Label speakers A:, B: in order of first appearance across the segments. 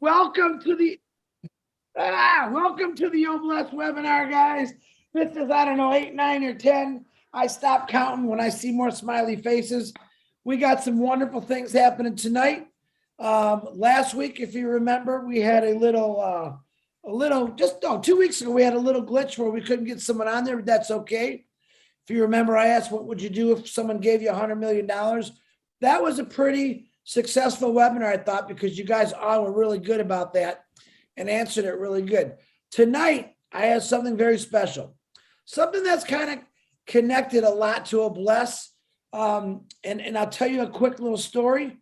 A: Welcome to the welcome to the Oblast webinar, guys. This is, I don't know, 8, 9, or 10. I stop counting when I see more smiley faces. We got some wonderful things happening tonight. Last week, if you remember, we had a little 2 weeks ago, we had a little glitch where we couldn't get someone on there, but that's okay. If you remember, I asked, what would you do if someone gave you $100 million? That was a pretty successful webinar, I thought, because you guys all were really good about that and answered it really good. Tonight, I have something very special, something that's kind of connected a lot to Oblast. And I'll tell you a quick little story.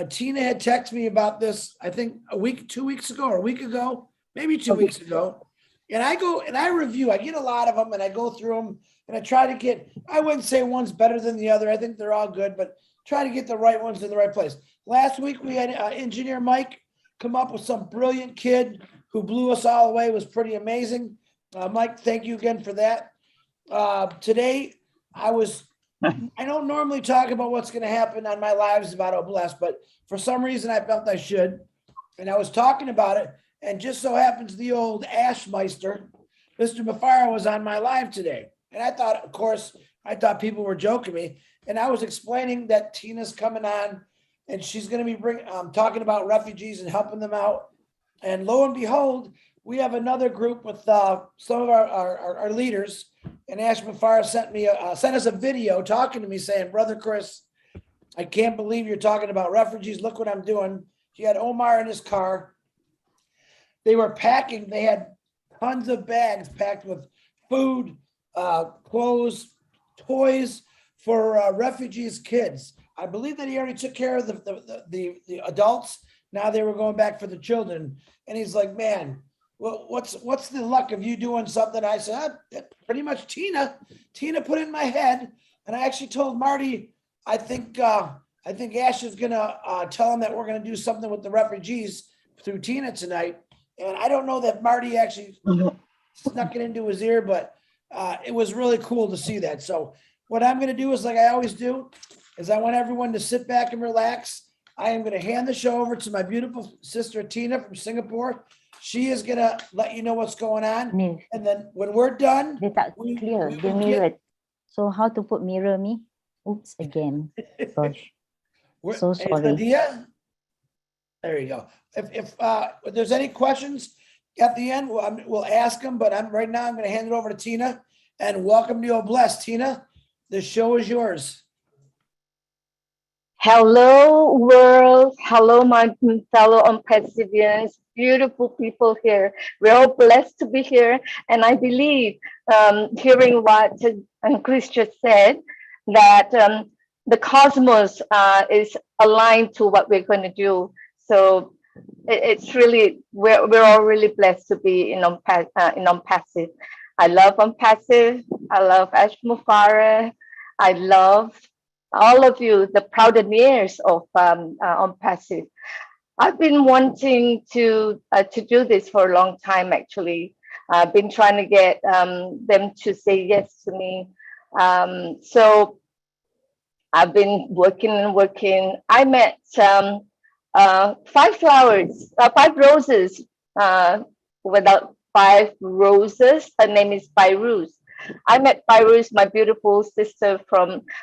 A: Tina had texted me about this, I think 2 weeks ago or a week ago, maybe 2 weeks ago. And I go and I review, I get a lot of them and I go through them and I try to get, I wouldn't say one's better than the other. I think they're all good, but try to get the right ones in the right place. Last week, we had engineer Mike come up with some brilliant kid who blew us all away. It was pretty amazing. Mike, thank you again for that. Today, I don't normally talk about what's going to happen on my lives about Oblast, but for some reason I felt I should. And I was talking about it. And just so happens the old Ashmeister, Mr. Mafaro, was on my live today. And I thought, of course, people were joking me. And I was explaining that Tina's coming on and she's going to be talking about refugees and helping them out. And lo and behold, we have another group with some of our leaders. And Ash Mafaro sent us a video talking to me saying, Brother Chris, I can't believe you're talking about refugees. Look what I'm doing. He had Omar in his car. They were packing. They had tons of bags packed with food, clothes, toys for refugees' kids. I believe that he already took care of the adults. Now they were going back for the children. And he's like, man, well, what's the luck of you doing something? I said, pretty much Tina put it in my head. And I actually told Marty, I think Ash is gonna tell him that we're gonna do something with the refugees through Tina tonight. And I don't know that Marty actually snuck it into his ear, but it was really cool to see that. So what I'm going to do is, like I always do, is I want everyone to sit back and relax. I am going to hand the show over to my beautiful sister, Tina from Singapore. She is going to let you know what's going on.
B: Miss,
A: And then when we're done,
B: dia tak clear, dia mirrored. So how to put mirror me? Oops, again. Gosh, so sorry.
A: There you go. If there's any questions at the end, we'll ask them. But right now I'm going to hand it over to Tina. And welcome to Oblast, Tina. The show is yours.
C: Hello, world. Hello, my fellow ONPASSIVians. Beautiful people here. We're all blessed to be here. And I believe, hearing what Chris just said, that the cosmos is aligned to what we're going to do. So it's really, we're all really blessed to be in ONPASSIVE. I love ONPASSIVE. I love Ash Mufara. I love all of you, the pioneers of ONPASSIVE. I've been wanting to do this for a long time, actually. I've been trying to get them to say yes to me. So I've been working and working. I met 5 roses without 5 roses. Her name is Fairuz. I met Fairuz, my beautiful sister,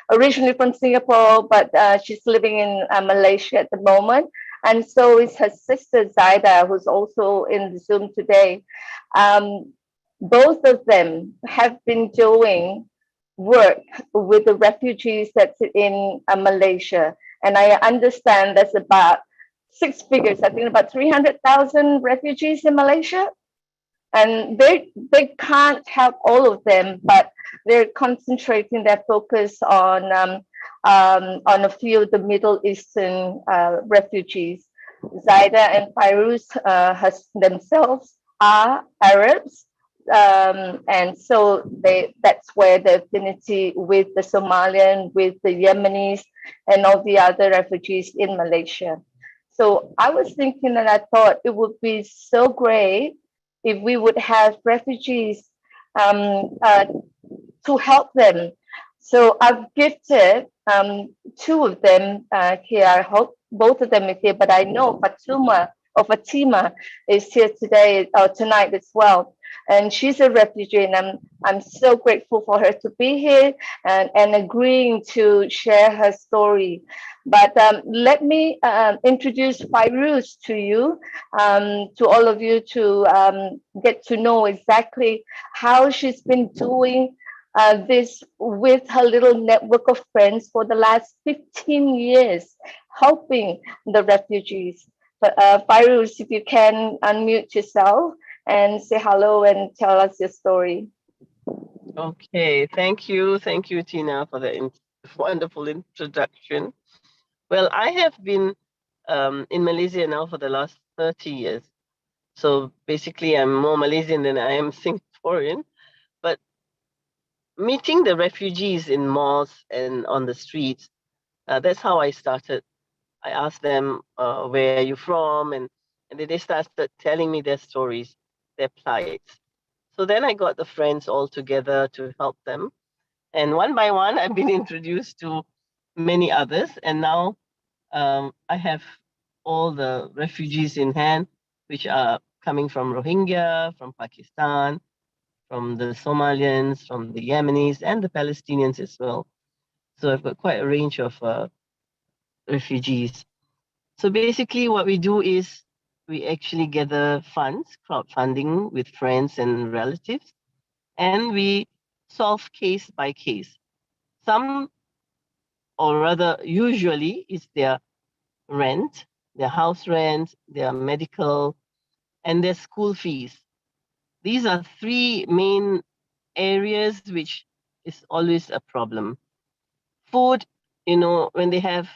C: originally from Singapore, but she's living in Malaysia at the moment. And so is her sister Zaida, who's also in the Zoom today. Both of them have been doing work with the refugees that's in Malaysia. And I understand that's about 6 figures, I think about 300,000 refugees in Malaysia. And they can't help all of them, but they're concentrating their focus on a few of the Middle Eastern refugees. Zaida and Fairuz themselves are Arabs. And so that's where the affinity with the Somalian, with the Yemenis, and all the other refugees in Malaysia. So I was thinking, and I thought it would be so great if we would have refugees to help them. So I've gifted 2 of them here. I hope both of them are here, but I know Fatuma of Fatima is here today or tonight as well. And she's a refugee, and I'm so grateful for her to be here and agreeing to share her story. But let me introduce Fairuz to you, to all of you, to get to know exactly how she's been doing this with her little network of friends for the last 15 years, helping the refugees. But Fairuz, if you can unmute yourself and say hello and tell us your story.
D: Okay, thank you. Thank you, Tina, for the wonderful introduction. Well, I have been in Malaysia now for the last 30 years. So basically, I'm more Malaysian than I am Singaporean. But meeting the refugees in malls and on the streets, that's how I started. I asked them, where are you from? And then they started telling me their stories, their plights. So then I got the friends all together to help them. And one by one, I've been introduced to many others. And now I have all the refugees in hand, which are coming from Rohingya, from Pakistan, from the Somalians, from the Yemenis, and the Palestinians as well. So I've got quite a range of refugees. So basically, what we do is we actually gather funds, crowdfunding with friends and relatives, and we solve case by case. Some, or rather, usually, is their rent, their house rent, their medical, and their school fees. These are three main areas which is always a problem. Food, when they have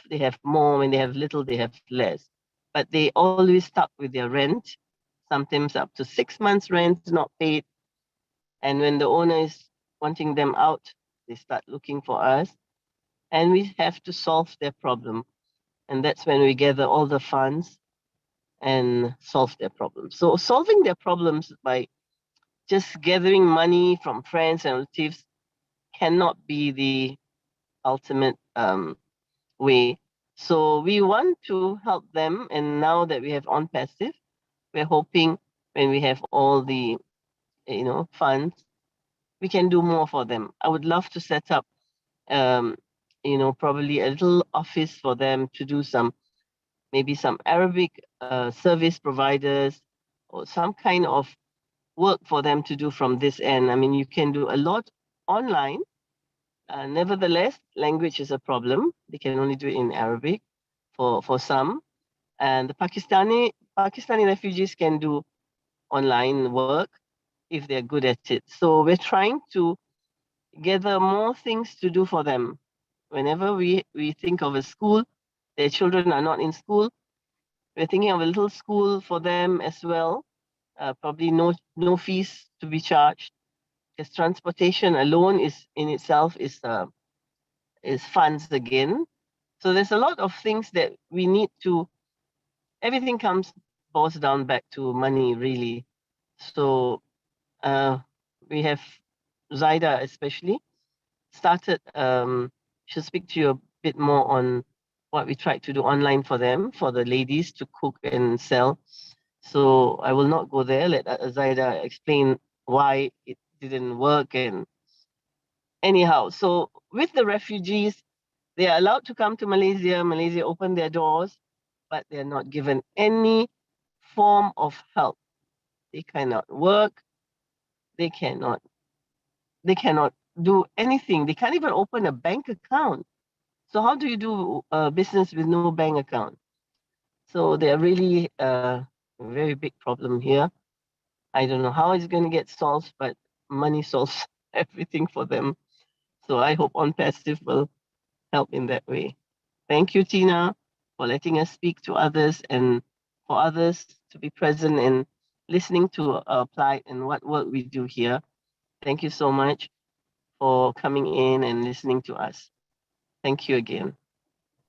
D: more. When they have little, they have less. But they always stuck with their rent, sometimes up to 6 months rent not paid. And when the owner is wanting them out, they start looking for us. And we have to solve their problem. And that's when we gather all the funds and solve their problems. So solving their problems by just gathering money from friends and relatives cannot be the ultimate way. So we want to help them. And now that we have ONPASSIVE, we're hoping when we have all the funds, we can do more for them. I would love to set up probably a little office for them to do maybe some Arabic service providers, or some kind of work for them to do from this end. I mean, you can do a lot online. Nevertheless, language is a problem. They can only do it in Arabic for some. And the Pakistani refugees can do online work if they're good at it. So we're trying to gather more things to do for them. Whenever we think of a school, their children are not in school, we're thinking of a little school for them as well. Probably no fees to be charged, because transportation alone is in itself is funds again. So there's a lot of things that we need to. Everything boils down back to money, really. So we have Zaida especially started. She'll speak to you a bit more on what we tried to do online for them, for the ladies to cook and sell. So I will not go there. Let Zaida explain why it didn't work. And anyhow, so with the refugees, they are allowed to come to Malaysia. Malaysia opened their doors, but they're not given any form of help. They cannot work. They cannot do anything. They can't even open a bank account. So how do you do business with no bank account? So they're really a very big problem here. I don't know how it's going to get solved, but money solves everything for them. So I hope ONPASSIVE will help in that way. Thank you, Tina, for letting us speak to others, and for others to be present and listening to our plight and what work we do here. Thank you so much for coming in and listening to us. Thank you again.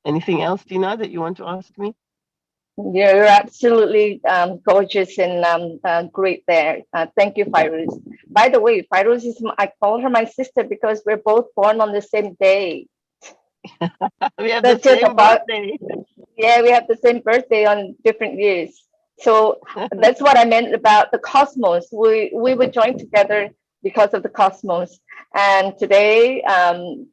D: Anything else, Tina, that you want to ask me?
C: You're absolutely gorgeous and great there. Thank you, Fairuz. By the way, Fairuz I call her my sister because we're both born on the same day.
D: We have the same birthday.
C: Yeah, we have the same birthday on different years. So that's what I meant about the cosmos. We were joined together because of the cosmos. And today,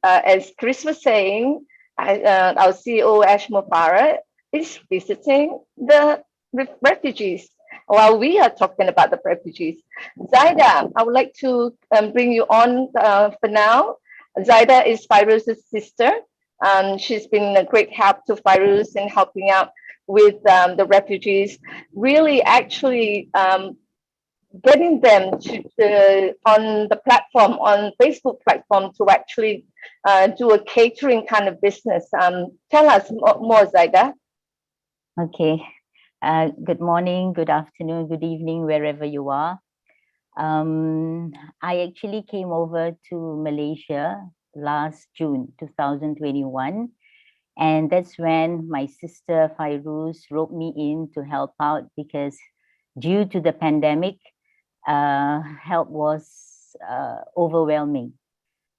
C: as Chris was saying, our CEO Ash Mofara is visiting the refugees while we are talking about the refugees. Zaida, I would like to bring you on for now. Zaida is Fairuz's sister. She's been a great help to Fairuz in helping out with the refugees, really actually getting them to on the platform, on Facebook platform, to actually do a catering kind of business. Tell us more, Zaida.
B: Okay. Good morning, good afternoon, good evening, wherever you are. I actually came over to Malaysia last June 2021. And that's when my sister Fairuz roped me in to help out, because due to the pandemic, help was overwhelming.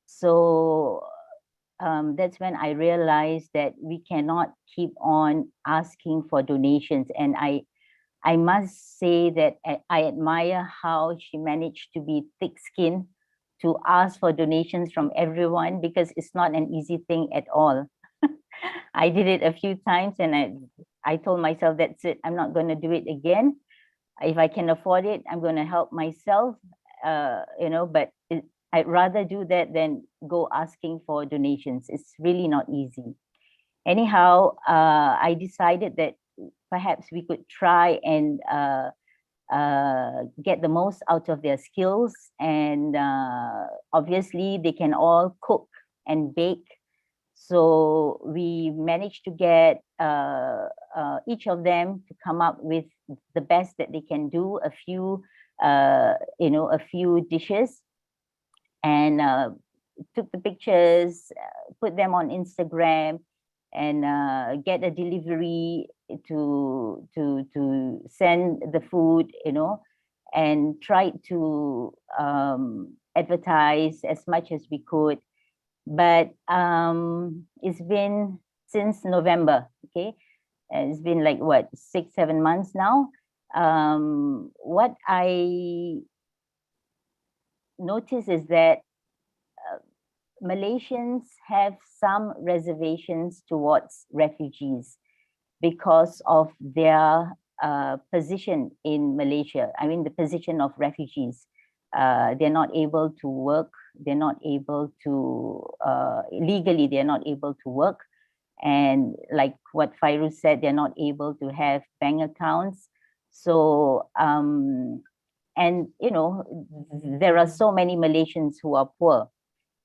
B: So that's when I realized that we cannot keep on asking for donations. And I must say that I admire how she managed to be thick-skinned to ask for donations from everyone, because it's not an easy thing at all. I did it a few times, and I told myself, that's it, I'm not going to do it again. If I can afford it, I'm going to help myself, but I'd rather do that than go asking for donations. It's really not easy. Anyhow, I decided that perhaps we could try and get the most out of their skills. And obviously, they can all cook and bake. So we managed to get each of them to come up with the best that they can do, a few dishes, and took the pictures, put them on Instagram, and get a delivery to send the food, and tried to advertise as much as we could. But it's been since November, okay? And it's been like, what, 6-7 months now? What I notice is that Malaysians have some reservations towards refugees because of their position in Malaysia. I mean, the position of refugees. They're not able to work. They're not able to, legally, they're not able to work. And like what Fairuz said, they're not able to have bank accounts. So, and, there are so many Malaysians who are poor.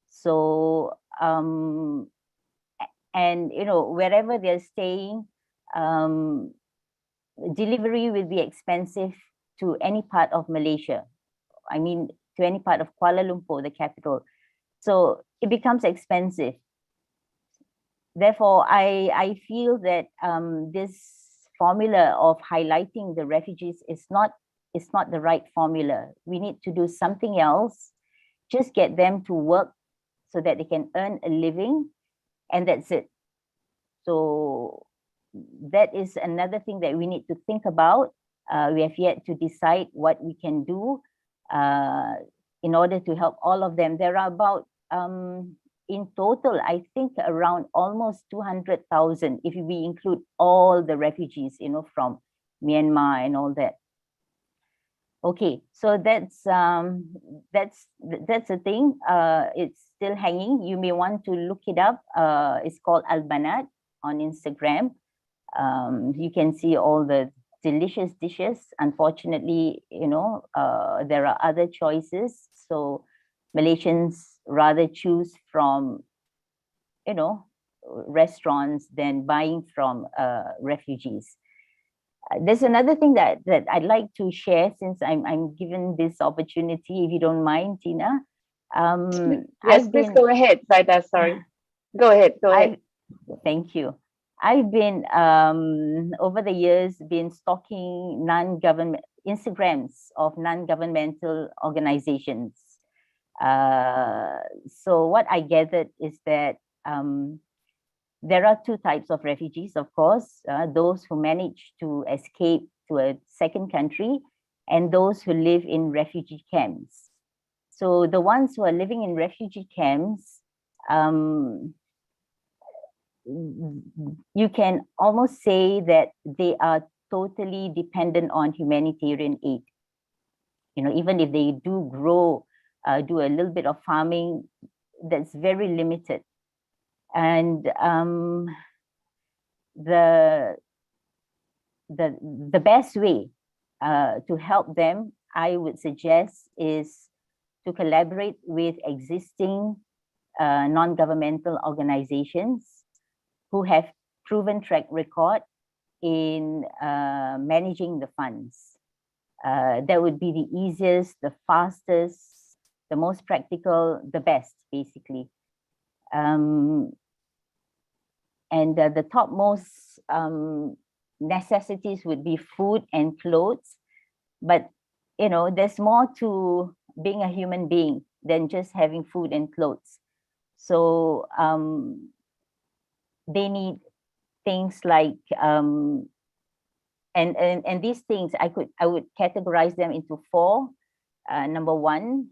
B: So, and, wherever they're staying, delivery will be expensive to any part of Malaysia. I mean, to any part of Kuala Lumpur, the capital. So it becomes expensive. Therefore, I feel that this formula of highlighting the refugees is not the right formula. We need to do something else. Just get them to work so that they can earn a living, and that's it. So that is another thing that we need to think about. We have yet to decide what we can do in order to help all of them. There are about, in total, I think around almost 200,000, if we include all the refugees, from Myanmar and all that. Okay, so that's a thing. It's still hanging. You may want to look it up. It's called Al Banat on Instagram. You can see all the delicious dishes. Unfortunately, there are other choices. So Malaysians rather choose from, restaurants than buying from refugees. There's another thing that I'd like to share, since I'm given this opportunity, if you don't mind, Tina.
C: Yes, please go ahead, Zaida. Sorry. Go ahead.
B: Thank you. I've been, over the years, been stalking non-government Instagrams of non-governmental organizations. So what I gathered is that there are two types of refugees, of course, those who manage to escape to a second country, and those who live in refugee camps. So the ones who are living in refugee camps, you can almost say that they are totally dependent on humanitarian aid. You know, even if they do grow, do a little bit of farming, that's very limited. And the best way to help them, I would suggest, is to collaborate with existing non-governmental organizations who have proven track record in managing the funds. That would be the easiest, the fastest, the most practical, the best, basically. And the topmost necessities would be food and clothes. But, you know, there's more to being a human being than just having food and clothes. So they need things like, and these things I would categorize them into four. Number one,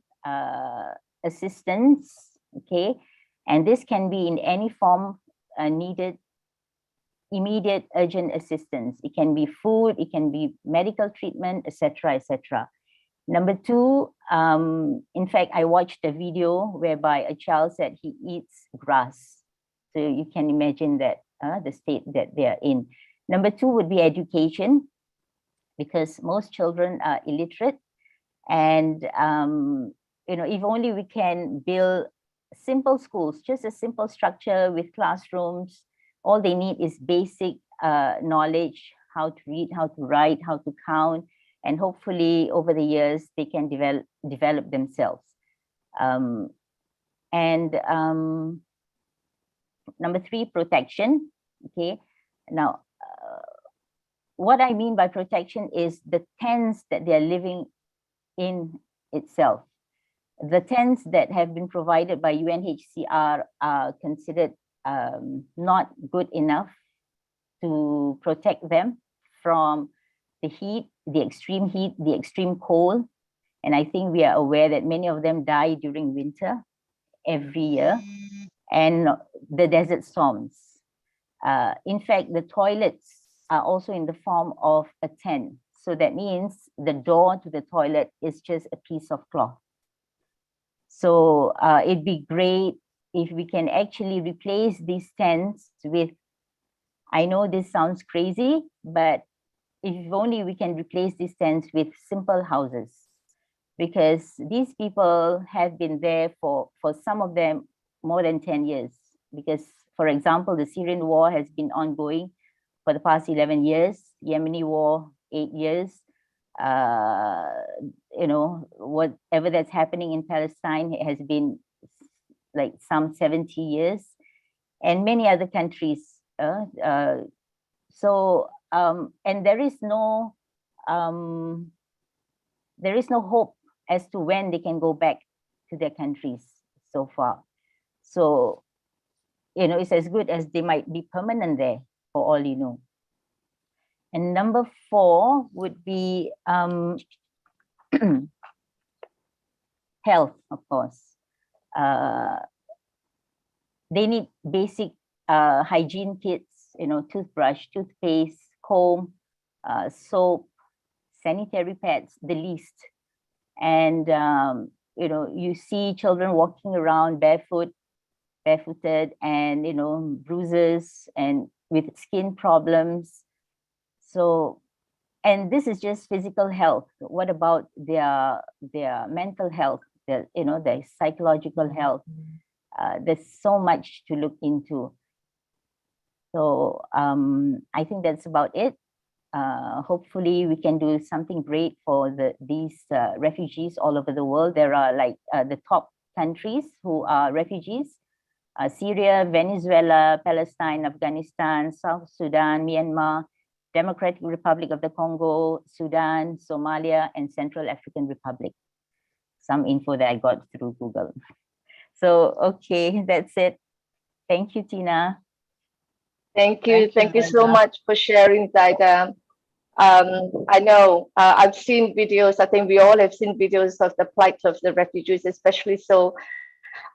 B: assistance, okay? And this can be in any form needed, immediate urgent assistance. It can be food, it can be medical treatment, etc., etc. Number two, in fact, I watched a video whereby a child said he eats grass. So you can imagine that the state that they are in. Number two would be education, because most children are illiterate. And, you know, if only we can build simple schools, just a simple structure with classrooms. All they need is basic knowledge, how to read, how to write, how to count, and hopefully over the years they can develop themselves. Number three, protection. Okay, now what I mean by protection is the tents that they are living in itself. The tents that have been provided by UNHCR are considered not good enough to protect them from the heat, the extreme cold. And I think we are aware that many of them die during winter every year, and the desert storms. In fact, the toilets are also in the form of a tent. So that means the door to the toilet is just a piece of cloth. So it'd be great if we can actually replace these tents with, I know this sounds crazy, but if only we can replace these tents with simple houses, because these people have been there for some of them more than 10 years. Because, for example, the Syrian war has been ongoing for the past 11 years, Yemeni war, 8 years. You know, whatever that's happening in Palestine has been like some 70 years, and many other countries. And there is no hope as to when they can go back to their countries so far. So, you know, it's as good as they might be permanent there, for all you know. And number four would be health, of course. They need basic hygiene kits, you know, toothbrush, toothpaste, comb, soap, sanitary pads, the least. And, you know, you see children walking around barefooted and, you know, bruises and with skin problems. So, and this is just physical health. What about their mental health, their psychological health? There's so much to look into. So I think that's about it. Hopefully we can do something great for these refugees all over the world. There are like the top countries who are refugees: Syria, Venezuela, Palestine, Afghanistan, South Sudan, Myanmar, Democratic Republic of the Congo, Sudan, Somalia, and Central African Republic. Some info that I got through Google. So, okay, that's it. Thank you, Tina.
C: Thank you. Thank you so
A: Zaida.
C: much for sharing, Zaida. I know I've seen videos. I think we all have seen videos of the plight of the refugees, especially so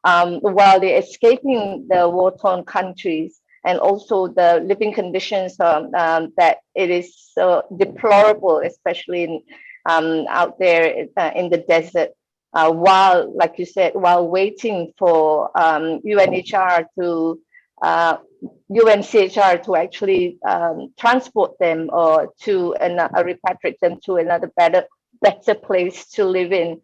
C: while they're escaping the war-torn countries, and also the living conditions that it is so deplorable, especially out there in the desert. While, like you said, while waiting for UNHR to UNCHR to actually transport them or to repatriate them to another better place to live in.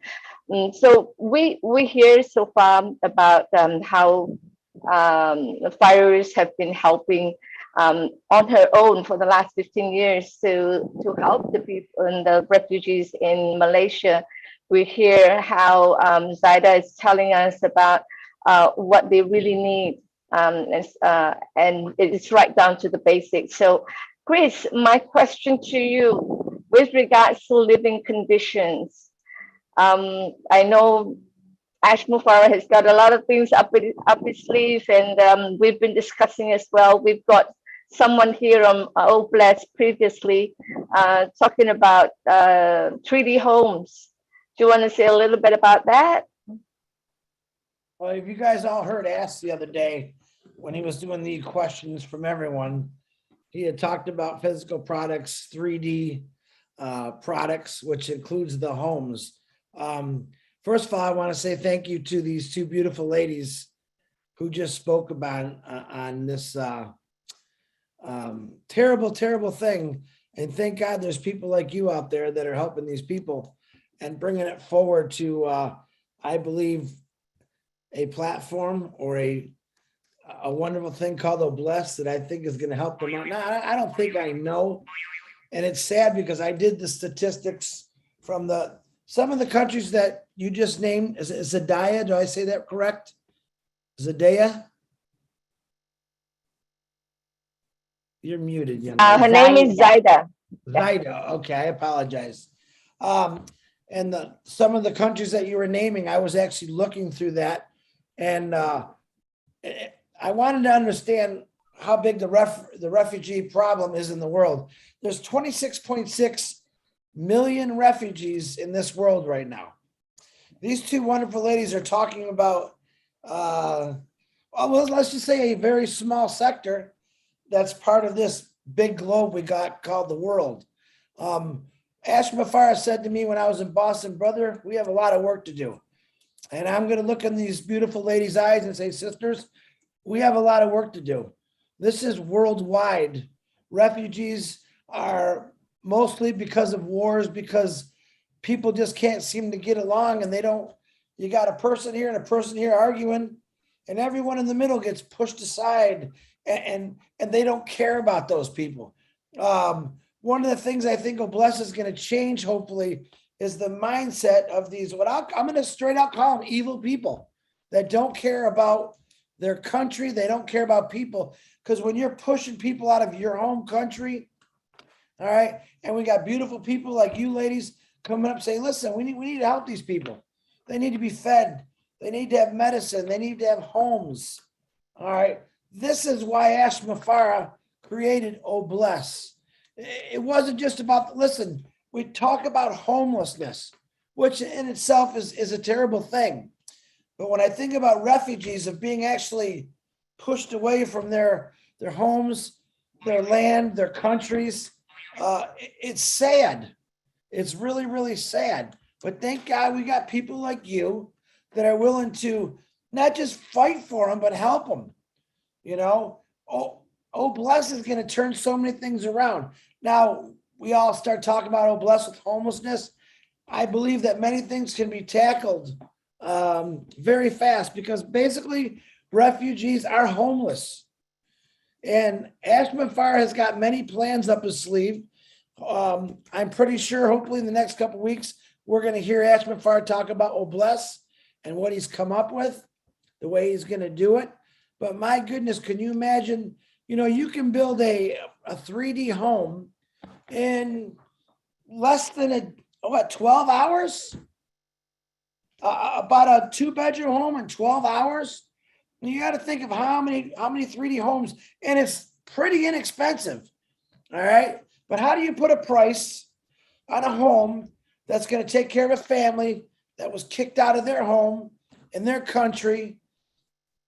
C: So we hear so far about how Fires have been helping on her own for the last 15 years to help the people and the refugees in Malaysia. We hear how Zaida is telling us about what they really need, and it's right down to the basics. So, Chris, my question to you with regards to living conditions, I know Ash Mufarah has got a lot of things up his sleeve, and we've been discussing as well. We've got someone here on Bless previously talking about 3D homes. Do you want to say a little bit about that?
A: Well, if you guys all heard Ask the other day, when he was doing the questions from everyone, he had talked about physical products, 3D products, which includes the homes. First of all, I want to say thank you to these two beautiful ladies who just spoke about on this terrible, terrible thing. And thank God there's people like you out there that are helping these people and bringing it forward to, I believe, a platform or a wonderful thing called Obless that I think is going to help them out. Now, I don't think I know. And it's sad because I did the statistics from some of the countries that you just named. Is it Zendaya? Do I say that correct? Zendaya? You're muted, young lady.
C: Her name is Zaida.
A: Zaida. Okay, I apologize. And some of the countries that you were naming, I was actually looking through that, and I wanted to understand how big the refugee problem is in the world. There's 26.6 million refugees in this world right now. These two wonderful ladies are talking about, well, let's just say a very small sector that's part of this big globe we got called the world. Ash Mufarah said to me when I was in Boston, brother, we have a lot of work to do. And I'm going to look in these beautiful ladies' eyes and say, sisters, we have a lot of work to do. This is worldwide. Refugees are mostly because of wars, because people just can't seem to get along, and you got a person here and a person here arguing, and everyone in the middle gets pushed aside, and they don't care about those people. One of the things I think Obless is going to change, hopefully, is the mindset of these, I'm going to straight out call them evil people that don't care about their country. They don't care about people. Because when you're pushing people out of your home country, all right, and we got beautiful people like you ladies coming up saying, listen, we need to help these people. They need to be fed. They need to have medicine. They need to have homes. All right. This is why Ash Mufarah created Obless. It wasn't just about, listen, we talk about homelessness, which in itself is a terrible thing. But when I think about refugees of being actually pushed away from their homes, their land, their countries, it's sad. It's really, really sad. But thank God we got people like you that are willing to not just fight for them, but help them. You know, Obless is going to turn so many things around. Now, we all start talking about Obless with homelessness. I believe that many things can be tackled very fast, because basically refugees are homeless. And Ash Mufarah has got many plans up his sleeve. I'm pretty sure hopefully in the next couple of weeks, we're going to hear Ash Mufarah talk about Obless and what he's come up with, the way he's going to do it. But my goodness, can you imagine, you can build a 3D home in less than 12 hours? About a 2-bedroom home in 12 hours? You got to think of how many 3D homes, and it's pretty inexpensive. All right. But how do you put a price on a home that's going to take care of a family that was kicked out of their home in their country?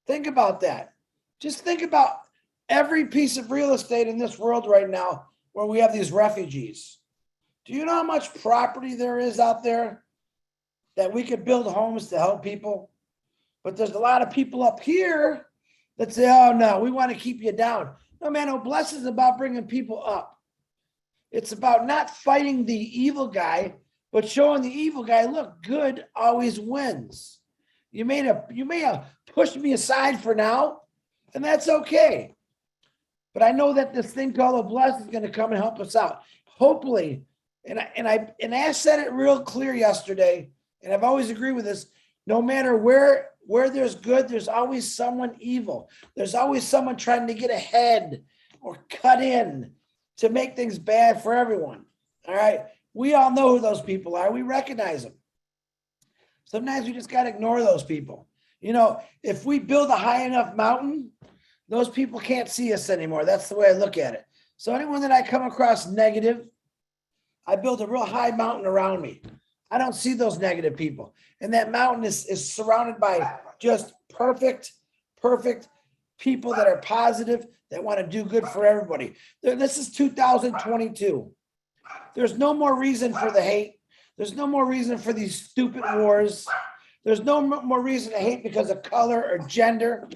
A: Think about that. Just think about every piece of real estate in this world right now where we have these refugees. Do you know how much property there is out there that we could build homes to help people? But there's a lot of people up here that say, oh no, we want to keep you down. No, man, Noblesse is about bringing people up. It's about not fighting the evil guy, but showing the evil guy, look, good always wins. You may have pushed me aside for now, and that's okay. But I know that this thing called Noblesse is going to come and help us out. Hopefully, and I said it real clear yesterday, and I've always agreed with this, no matter where there's good, there's always someone evil. There's always someone trying to get ahead or cut in to make things bad for everyone. All right. We all know who those people are. We recognize them. Sometimes we just got to ignore those people. You know, if we build a high enough mountain, those people can't see us anymore. That's the way I look at it. So anyone that I come across negative, I build a real high mountain around me. I don't see those negative people. And that mountain is surrounded by just perfect people that are positive, that want to do good for everybody. This is 2022. There's no more reason for the hate. There's no more reason for these stupid wars. There's no more reason to hate because of color or gender.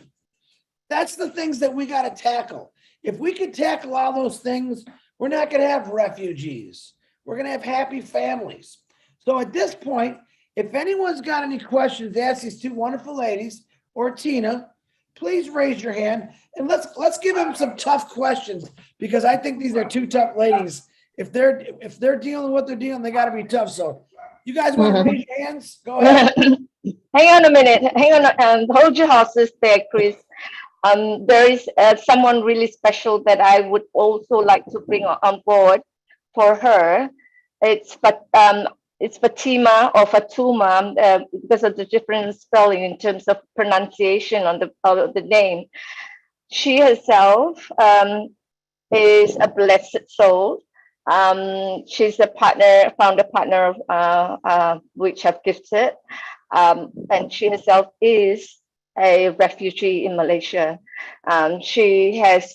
A: That's the things that we got to tackle. If we could tackle all those things, we're not going to have refugees. We're going to have happy families. So at this point, if anyone's got any questions to ask these two wonderful ladies or Tina, please raise your hand and let's give them some tough questions, because I think these are two tough ladies. If they're dealing with what they're dealing, they got to be tough. So you guys want to raise your hands? Go ahead.
C: Hang on a minute. Hang on. Hold your horses there, Chris. There is someone really special that I would also like to bring on board for her. It's Fatima or Fatuma, because of the different spelling in terms of pronunciation on the name. She herself is a blessed soul. She's a founder partner of which I've gifted, and she herself is a refugee in Malaysia. She has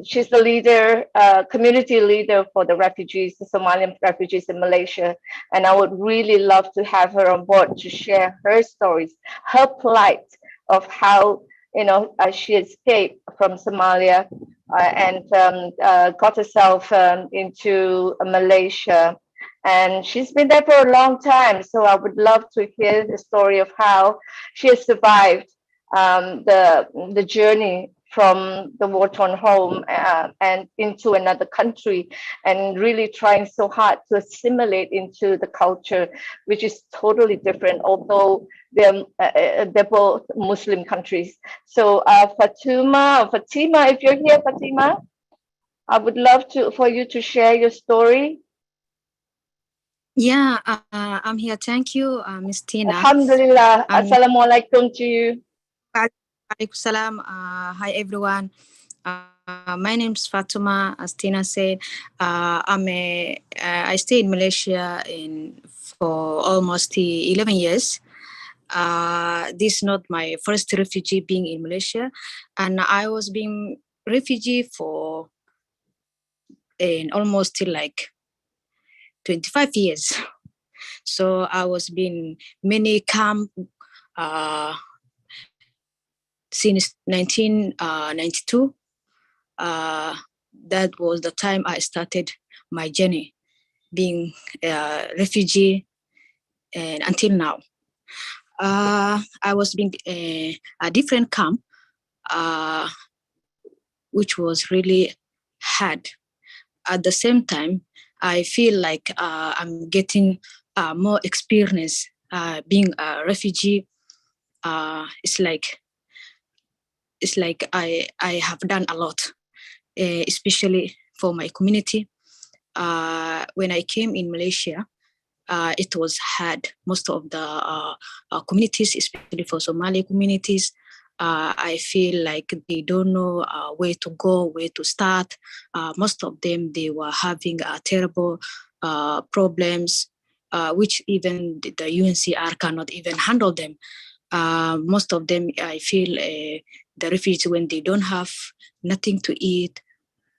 C: she's the leader, community leader for the refugees, the Somalian refugees in Malaysia. And I would really love to have her on board to share her stories, her plight of how, she escaped from Somalia and got herself into Malaysia. And she's been there for a long time. So I would love to hear the story of how she has survived the journey from the war-torn home and into another country, and really trying so hard to assimilate into the culture, which is totally different, although they're both Muslim countries. So Fatima, if you're here, Fatima, I would love for you to share your story.
E: Yeah, I'm here. Thank you, Miss Tina.
C: Alhamdulillah. Assalamualaikum to you.
E: Salam. Hi, everyone. My name is Fatuma. As Tina said, I stay in Malaysia for almost 11 years. This is not my first refugee being in Malaysia, and I was being refugee for almost like 25 years. So I was being many camp since 1992. That was the time I started my journey being a refugee, and until now. I was being a different camp, which was really hard. At the same time, I feel like I'm getting more experience being a refugee. It's like I have done a lot, especially for my community. When I came in Malaysia, it was hard. Most of the communities, especially for Somali communities, I feel like they don't know where to go, where to start. Most of them, they were having terrible problems, which even the UNCR cannot even handle them. Most of them, I feel the refugees, when they don't have nothing to eat,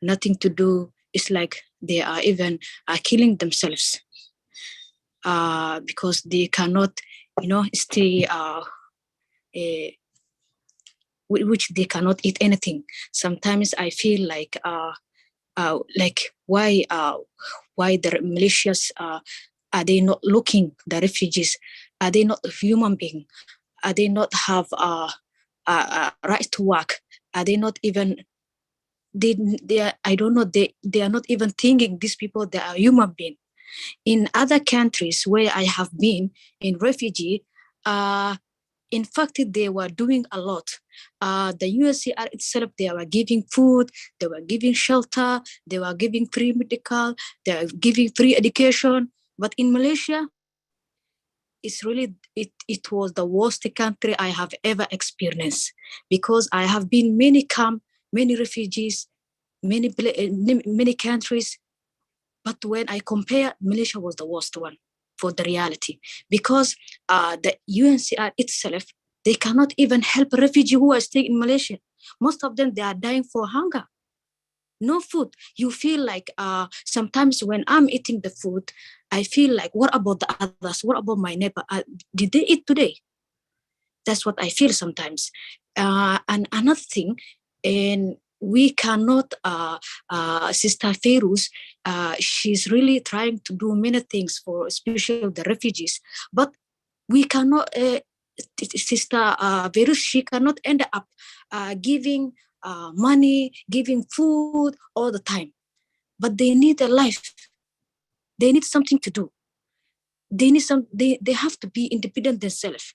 E: nothing to do, it's like they are even killing themselves because they cannot, stay, which they cannot eat anything. Sometimes I feel like why the militias are they not looking the refugees? Are they not human beings? Are they not have right to work? Are they not even they are, I don't know, they are not even thinking these people, they are human beings. In other countries where I have been in refugee, in fact, they were doing a lot. The UNHCR itself, they were giving food, they were giving shelter, they were giving free medical, they were giving free education. But in Malaysia, it's really, it was the worst country I have ever experienced, because I have been many camp, many refugees, many countries. But when I compare, Malaysia was the worst one for the reality, because the UNHCR itself, they cannot even help refugees who are staying in Malaysia. Most of them, they are dying for hunger. No food. You feel like sometimes when I'm eating the food, I feel like, what about the others? What about my neighbor? Did they eat today? That's what I feel sometimes. And another thing, and we cannot, Sister Ferus, she's really trying to do many things for especially the refugees, but we cannot, Sister Ferus, she cannot end up giving money, giving food all the time. But they need a life. They need something to do. They need they have to be independent themselves.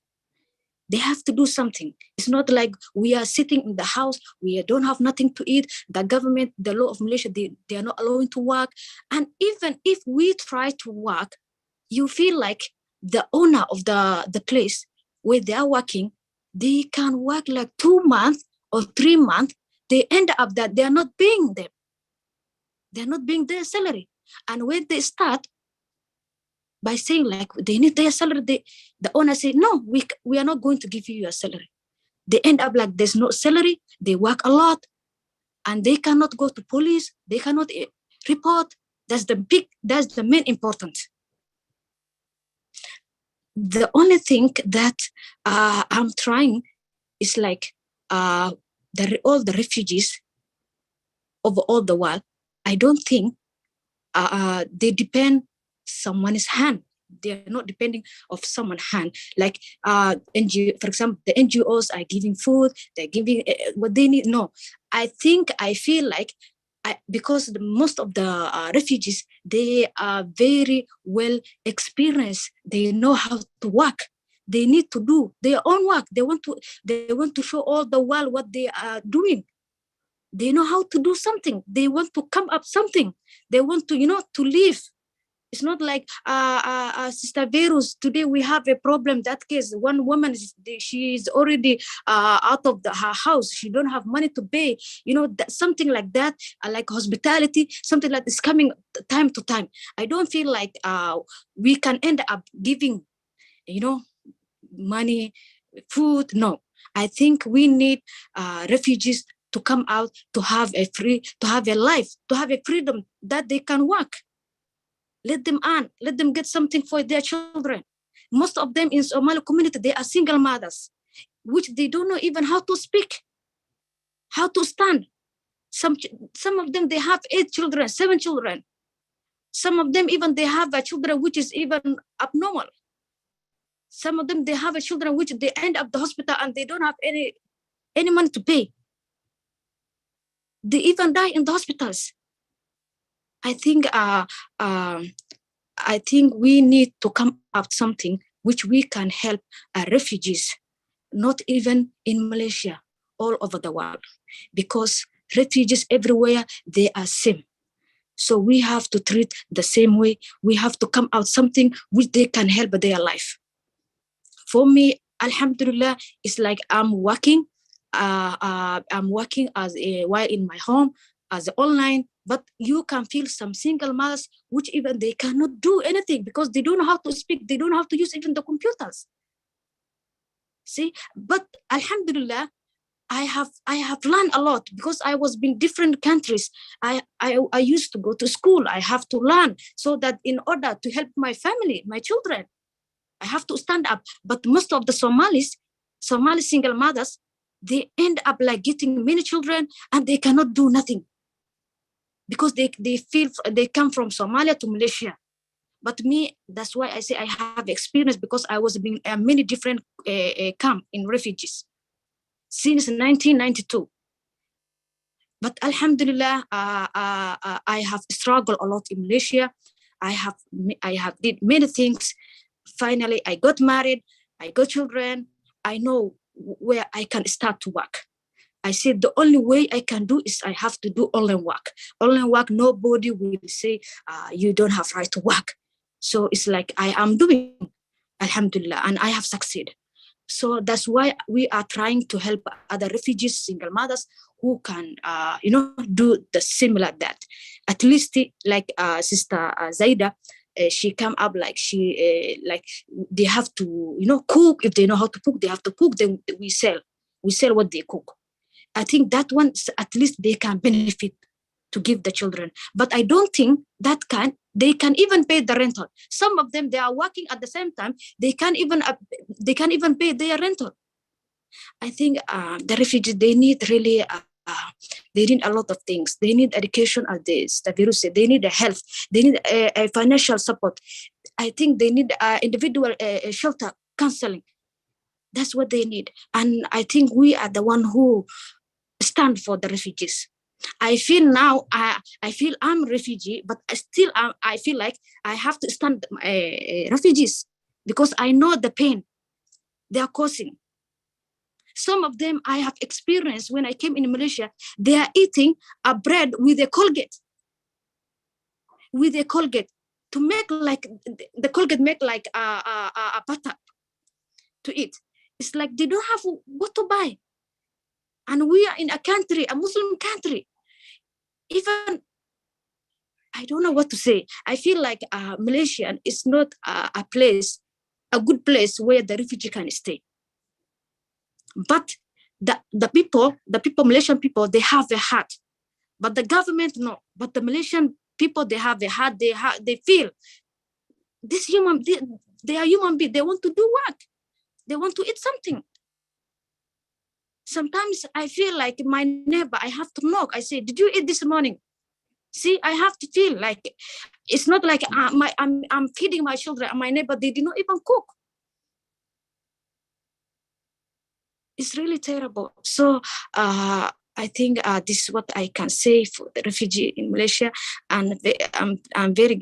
E: They have to do something. It's not like we are sitting in the house, we don't have nothing to eat. The government, the law of Malaysia, they are not allowing to work. And even if we try to work, you feel like the owner of the place where they are working, they can work like 2 months or 3 months. They end up that they are not paying them. They're not paying their salary. And when they start by saying like they need their salary, the owner say, no, we are not going to give you your salary. They end up like there's no salary. They work a lot and they cannot go to police. They cannot report. That's the main importance. The only thing that I'm trying is like all the refugees over all the world, I don't think they depend someone's hand. They're not depending of someone's hand. Like NGO, for example, the NGOs are giving food, they're giving what they need. No, I feel like because most of the refugees, they are very well experienced. They know how to work. They need to do their own work. They want to show all the world what they are doing. They know how to do something. They want to come up something. They want to, to live. It's not like Sister Verus. Today we have a problem. That case, one woman, she is already out of her house. She don't have money to pay. Something like that, like hospitality, something like this coming time to time. I don't feel like we can end up giving, money, food. No, I think we need refugees to come out, to have a life, to have a freedom that they can work. Let them earn, let them get something for their children. Most of them in Somali community, they are single mothers, which they don't know even how to speak, how to stand. Some of them, they have 8 children, 7 children. Some of them even they have a children which is even abnormal. Some of them, they have a children which they end up the hospital and they don't have any money to pay. They even die in the hospitals. I think we need to come up something which we can help refugees, not even in Malaysia, all over the world, because refugees everywhere, they are same. So we have to treat the same way. We have to come out something which they can help their life. For me, Alhamdulillah, it's like I'm working. I'm working as a while in my home as online, but you can feel some single mothers which even they cannot do anything because they don't know how to speak, they don't know how to use even the computers. See, but Alhamdulillah, I have learned a lot because I was in different countries. I used to go to school. I have to learn so that in order to help my family, my children, I have to stand up. But most of the Somali single mothers, they end up like getting many children and they cannot do nothing because they feel they come from Somalia to Malaysia. But me, that's why I say I have experience because I was in many different camp in refugees since 1992. But Alhamdulillah, I have struggled a lot in Malaysia. I have did many things. Finally, I got married. I got children. I know where I can start to work. I said the only way I can do is I have to do online work. Online work, nobody will say you don't have right to work. So it's like I am doing, Alhamdulillah, and I have succeeded. So that's why we are trying to help other refugees, single mothers who can, do the similar that. At least like Sister Zaida, she come up like she like they have to cook. If they know how to cook, they have to cook. Then we sell what they cook. I think that one at least they can benefit to give the children. But I don't think they can even pay the rental. Some of them, they are working at the same time. They can't even pay their rental. I think the refugees, they need really they need a lot of things. They need education, as the virus said. They need a health. They need a financial support. I think they need individual shelter, counseling. That's what they need. And I think we are the one who stand for the refugees. I feel now, I feel I'm a refugee, but I feel like I have to stand refugees because I know the pain they are causing. Some of them I have experienced when I came in Malaysia, they are eating a bread with a Colgate. To make like, the Colgate make like a butter to eat. It's like they don't have what to buy. And we are in a Muslim country. Even, I don't know what to say. I feel like Malaysia is not a good place where the refugee can stay. But the people, Malaysian people, they have a heart. But the government, no. But the Malaysian people, they have a heart. They feel they are human beings. They want to do work. They want to eat something. Sometimes I feel like my neighbor, I have to knock. I say, did you eat this morning? See, I have to feel like, it's not like I'm feeding my children and my neighbor, they did not even cook. It's really terrible. So I think this is what I can say for the refugee in Malaysia. And I'm very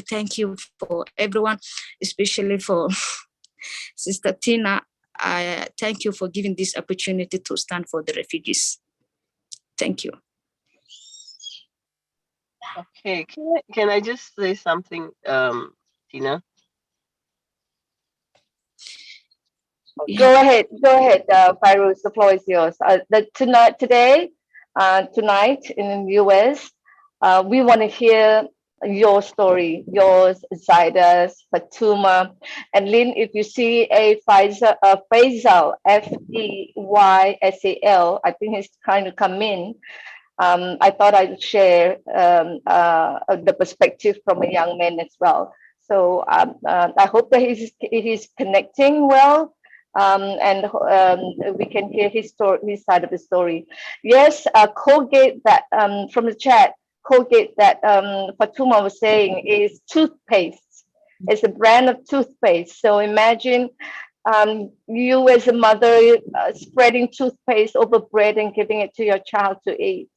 E: thank you for everyone, especially for Sister Tina. I thank you for giving this opportunity to stand for the refugees. Thank you.
D: Okay, can I just say something, Tina?
C: Go ahead, Fairuz. The floor is yours. Tonight in the US, we want to hear your story, yours, Zaida's, Fatuma, and Lynn. If you see a Faisal, Feysal, I think he's trying to come in. I thought I'd share the perspective from a young man as well. So I hope that he's connecting well, and we can hear his side of the story. Yes, Colgate, that from the chat, Colgate that Fatuma was saying is toothpaste. It's a brand of toothpaste. So imagine you as a mother spreading toothpaste over bread and giving it to your child to eat.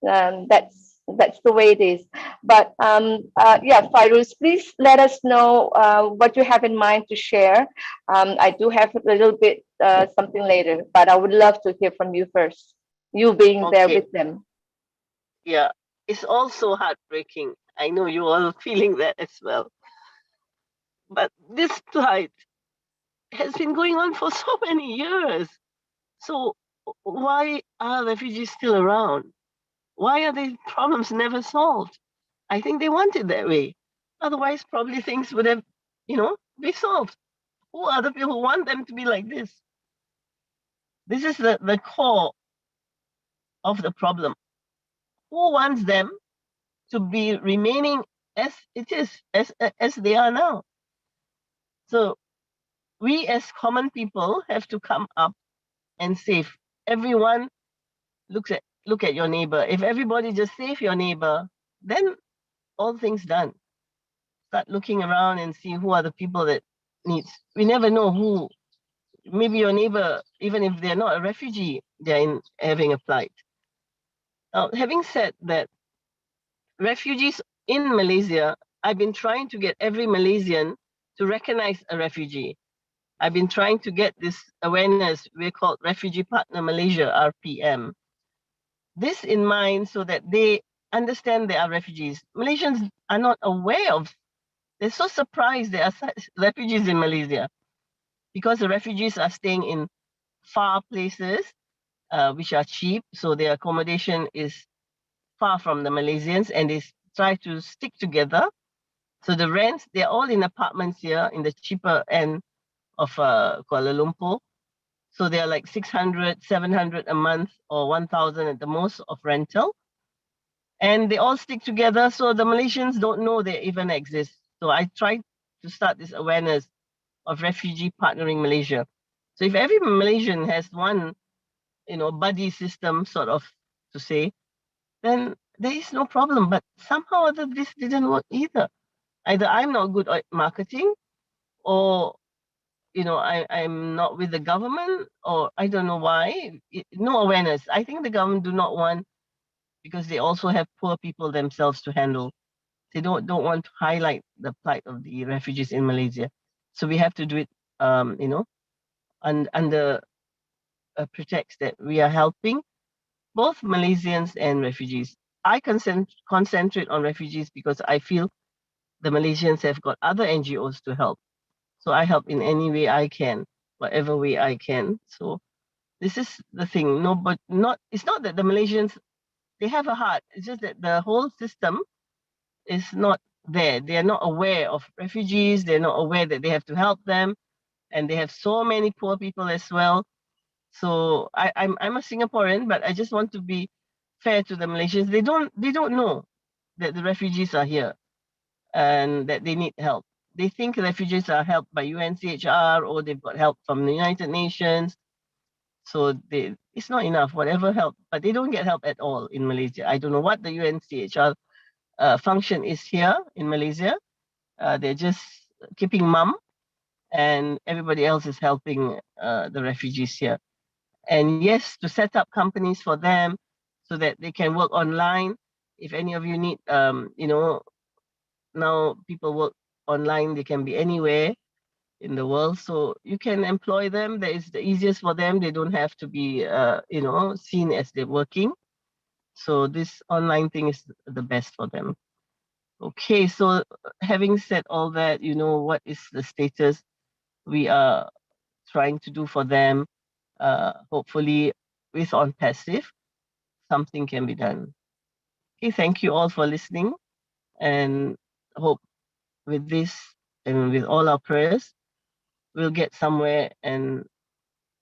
C: That's the way it is. But yeah, Fairuz, please let us know what you have in mind to share. I do have a little bit something later, but I would love to hear from you first. You being there with them.
D: Yeah, it's also heartbreaking. I know you all feeling that as well. But this plight has been going on for so many years. So why are refugees still around? Why are these problems never solved? I think they want it that way. Otherwise, probably things would have, be solved. Who are the people who want them to be like this? This is the core of the problem. Who wants them to be remaining as it is, as they are now? So we as common people have to come up and save. Everyone look at your neighbor. If everybody just save your neighbor, then all things done. Start looking around and see who are the people that needs. We never know who. Maybe your neighbor, even if they're not a refugee, they're having a plight. Now, having said that, refugees in Malaysia, I've been trying to get every Malaysian to recognize a refugee. I've been trying to get this awareness. We're called Refugee Partner Malaysia, RPM. This in mind so that they understand they are refugees. Malaysians are not aware of, they're so surprised there are such refugees in Malaysia because the refugees are staying in far places, which are cheap. So their accommodation is far from the Malaysians and they try to stick together. So the rents, they're all in apartments here in the cheaper end of Kuala Lumpur. So they're like 600, 700 a month or 1,000 at the most of rental. And they all stick together. So the Malaysians don't know they even exist. So I tried to start this awareness of refugee partnering Malaysia. So if every Malaysian has one, buddy system sort of to say, then there is no problem. But somehow or other, this didn't work either. Either I'm not good at marketing or I'm not with the government, or I don't know why. No awareness. I think the government do not want, because they also have poor people themselves to handle. They don't want to highlight the plight of the refugees in Malaysia. So we have to do it, under a pretext that we are helping both Malaysians and refugees. I concentrate on refugees because I feel the Malaysians have got other NGOs to help. So I help in any way I can, whatever way I can. So this is the thing. No, but it's not that the Malaysians, they have a heart. It's just that the whole system is not there. They are not aware of refugees. They're not aware that they have to help them. And they have so many poor people as well. So I'm a Singaporean, but I just want to be fair to the Malaysians. They don't know that the refugees are here and that they need help. They think refugees are helped by UNCHR or they've got help from the United Nations. So it's not enough, whatever help, but they don't get help at all in Malaysia. I don't know what the UNCHR function is here in Malaysia. They're just keeping mum and everybody else is helping the refugees here. And yes, to set up companies for them so that they can work online. If any of you need, now people work online, they can be anywhere in the world. So you can employ them. That is the easiest for them. They don't have to be, seen as they're working. So this online thing is the best for them. Okay, so having said all that, what is the status we are trying to do for them? Hopefully with ONPASSIVE, something can be done. Okay, thank you all for listening, and hope with this and with all our prayers, we'll get somewhere and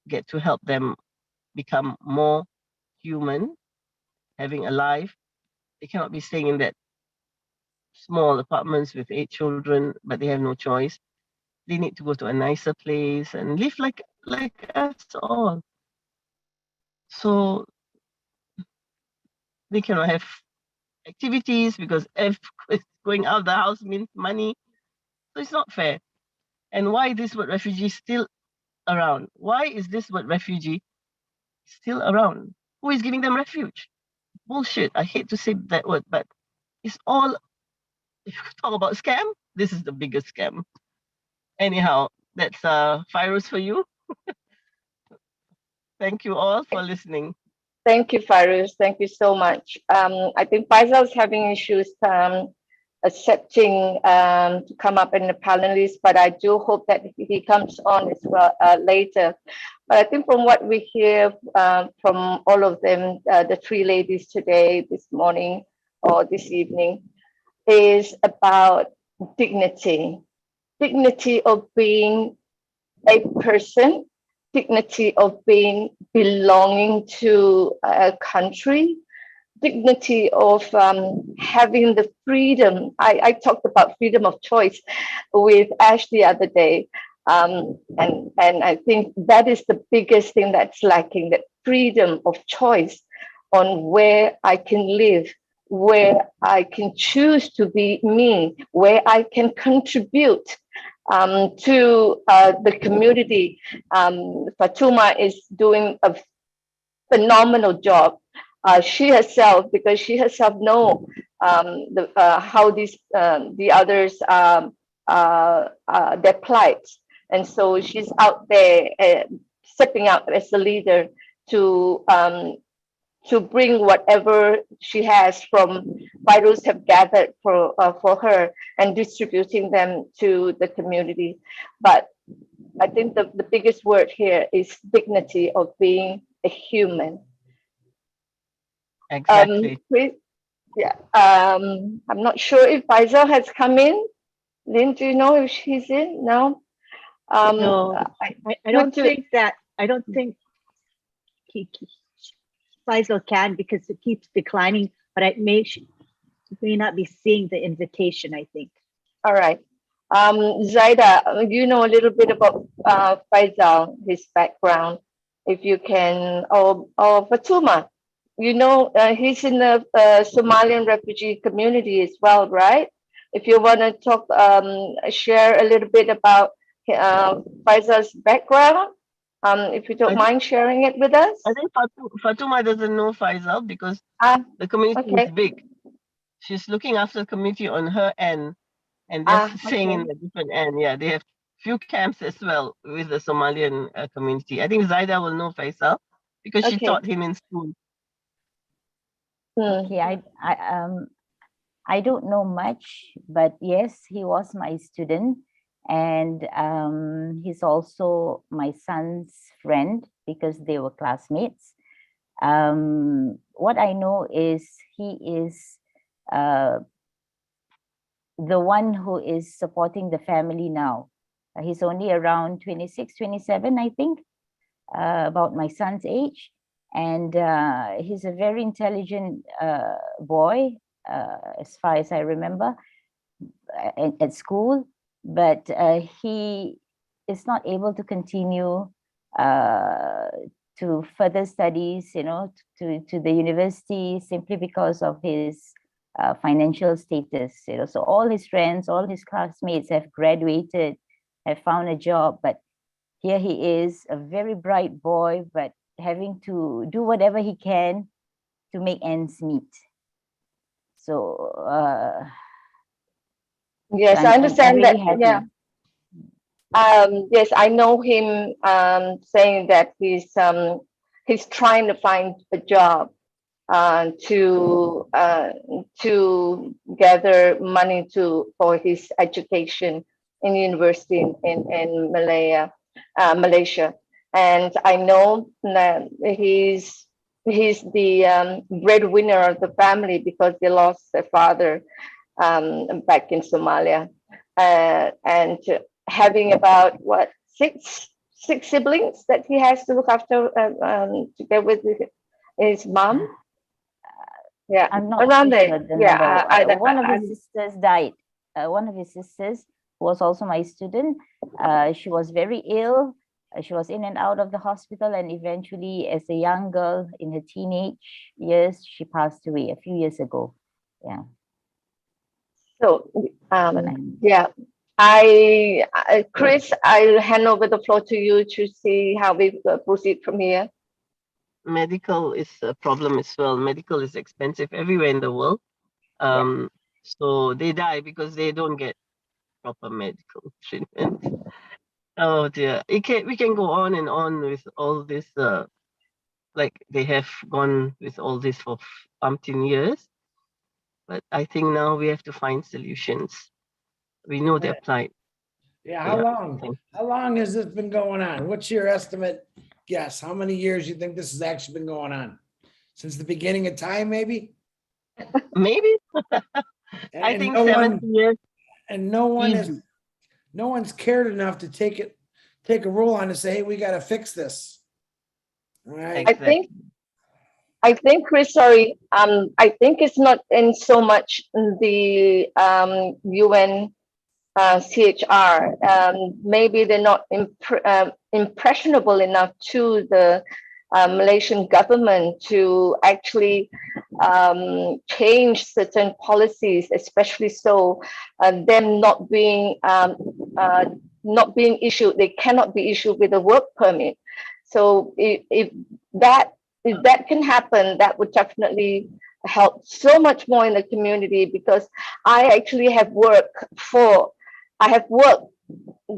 D: get to help them become more human, having a life. They cannot be staying in that small apartments with 8 children, but they have no choice. They need to go to a nicer place and live like us all. So they cannot have activities because going out of the house means money. So it's not fair. And why this word refugee still around? Why is this word refugee still around? Who is giving them refuge? Bullshit. I hate to say that word, but it's all, if you talk about scam, this is the biggest scam. Anyhow, that's Fairuz for you. Thank you all for listening.
C: Thank you, Fairuz. Thank you so much. I think Faisal is having issues accepting to come up in the panelist, but I do hope that he comes on as well later. But I think from what we hear from all of them, the three ladies today, this morning or this evening, is about dignity. Dignity of being a person, dignity of being belonging to a country, dignity of having the freedom. I talked about freedom of choice with Ash the other day. And I think that is the biggest thing that's lacking, that freedom of choice on where I can live, where I can choose to be me, where I can contribute to the community. Fatuma is doing a phenomenal job. She herself, because she herself know how these the others their plight, and so she's out there stepping up as a leader to bring whatever she has from Virus have gathered for her and distributing them to the community. But I think the biggest word here is dignity of being a human.
D: Exactly.
C: Chris, yeah. I'm not sure if Faisal has come in. Lynn, do you know if she's in? No.
F: No, I don't think Faisal can, because it keeps declining, but she may not be seeing the invitation, I think.
C: All right. Zaida, you know a little bit about Faisal, his background. If you can, or Fatuma, you know, he's in the Somalian refugee community as well, right? If you want to talk, share a little bit about Faisal's background, if you don't mind sharing it with us.
D: I think Fatuma doesn't know Faisal because the community
C: Okay.
D: is big. She's looking after the community on her end, and they're staying in
C: Okay.
D: a different end. Yeah, they have few camps as well with the Somalian community. I think Zaida will know Faisal because she
C: Okay.
D: taught him in school.
B: Okay, I don't know much, but yes, he was my student, and he's also my son's friend because they were classmates. What I know is he is the one who is supporting the family now. He's only around 26, 27, I think, about my son's age. And he's a very intelligent boy, as far as I remember, at school. But he is not able to continue to further studies, to the university, simply because of his financial status. So all his friends, all his classmates have graduated, have found a job, but here he is, a very bright boy, but having to do whatever he can to make ends meet. So
C: yes,
B: so
C: I understand that.
B: really
C: Yeah. Yes, I know him saying that he's trying to find a job to gather money for his education in university in Malaysia. And I know that he's the breadwinner of the family because they lost their father back in Somalia, and having about six siblings that he has to look after together with his mom. Yeah,
B: I'm not
C: around
B: too
C: there.
B: sure the
C: Yeah,
B: number. One of his sisters died. One of his sisters was also my student. She was very ill. She was in and out of the hospital, and eventually, as a young girl in her teenage years, she passed away a few years ago. Yeah.
C: So,
B: But
C: yeah, Chris, I'll hand over the floor to you to see how we proceed from here.
D: Medical is a problem as well. Medical is expensive everywhere in the world. So they die because they don't get proper medical treatment. Oh dear. We can go on and on with all this, like they have gone with all this for umpteen years. But I think now we have to find solutions. We know their plight.
A: Yeah,
D: Yeah.
A: how long has this been going on? What's your estimate guess? How many years you think this has actually been going on? Since the beginning of time, maybe?
D: Maybe
A: And,
D: I
A: and
D: think
A: no
D: 70
A: one,
D: years.
A: and no one is,
D: Easy.
A: no one's cared enough to take a rule on to say, hey, we gotta fix this. All right,
C: I
D: Exactly.
C: think Chris, sorry, I think it's not in so much the UN CHR. Maybe they're not impressionable enough to the Malaysian government to actually change certain policies, especially so them not being issued. They cannot be issued with a work permit. So that if that can happen, that would definitely help so much more in the community, because I actually have work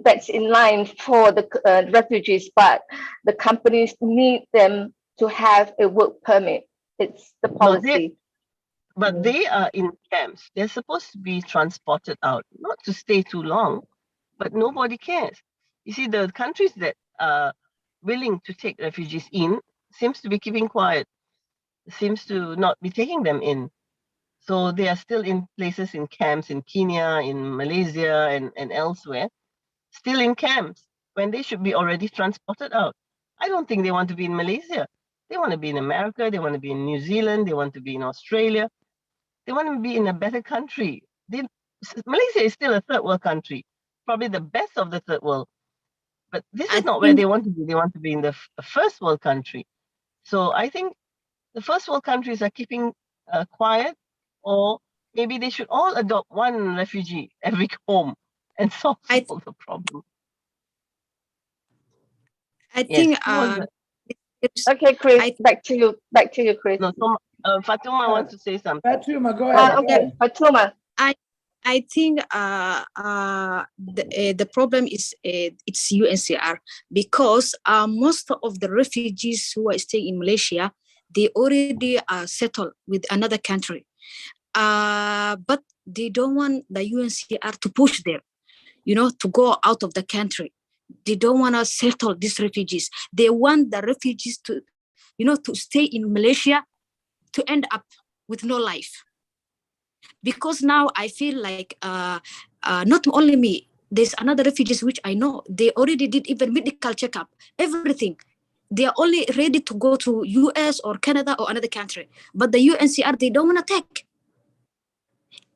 C: that's in line for the refugees, but the companies need them to have a work permit. It's the
D: No,
C: policy.
D: but they are in camps. They're supposed to be transported out, not to stay too long, but nobody cares. You see, the countries that are willing to take refugees in seems to be keeping quiet, seems to not be taking them in. So they are still in places, in camps in Kenya, in Malaysia, and elsewhere, still in camps when they should be already transported out. I don't think they want to be in Malaysia. They want to be in America, they want to be in New Zealand, they want to be in Australia. They want to be in a better country. Malaysia is still a third world country, probably the best of the third world. But this
E: I
D: is not where
E: think
D: they want to be. They want to be in the first world country. So I think the first world countries are keeping quiet, or maybe they should all adopt one refugee every home and solve
E: I
D: all the problem.
E: I
D: Yes.
E: think
D: Who was that?
C: Okay, Chris,
E: I
C: back to you. Back to you, Chris.
D: No, Fatuma wants to say something.
A: Fatuma, go ahead. Go
C: Okay,
A: ahead.
C: Fatuma.
E: I think the problem is it's UNCR, because most of the refugees who are staying in Malaysia, they already are settled with another country, but they don't want the UNCR to push them, to go out of the country. They don't want to settle these refugees. They want the refugees to stay in Malaysia, to end up with no life. Because now I feel like not only me, there's another refugees which I know, they already did even medical checkup, everything. They are only ready to go to US or Canada or another country. But the UNCR, they don't want to take.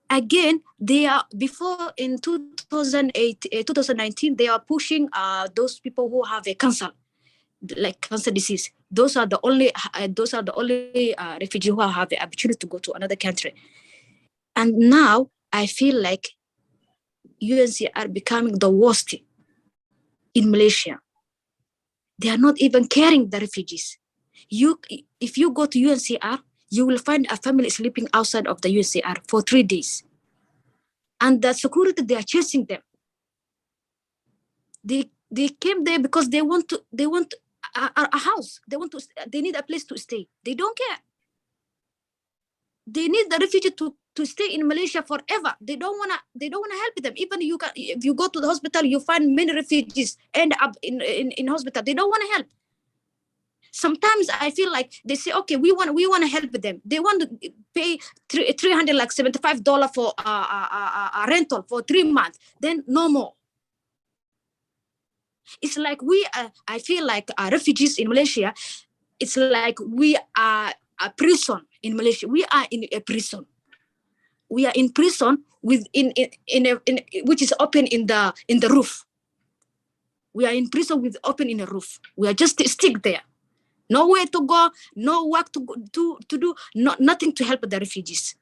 E: Again, they are, before in 2019, they are pushing those people who have a cancer, like cancer disease. Those are the only refugees who have the opportunity to go to another country. And now I feel like UNCR becoming the worst in Malaysia. They are not even caring the refugees. If you go to UNCR, you will find a family sleeping outside of the UNCR for 3 days. And the security, they are chasing them. They came there because they want a house. They need a place to stay. They don't care. They need the refugee to stay in Malaysia forever. They don't wanna help them. Even if you go to the hospital, you find many refugees end up in hospital. They don't want to help. Sometimes I feel like they say, okay, we want to help them. They want to pay $375 for a rental for 3 months. Then no more. It's like I feel like refugees in Malaysia. It's like we are a prison in Malaysia. We are in a prison. We are in prison with which is open in the roof. We are in prison with open in a roof. We are just stick there. Nowhere to go, no work to do, nothing to help the refugees.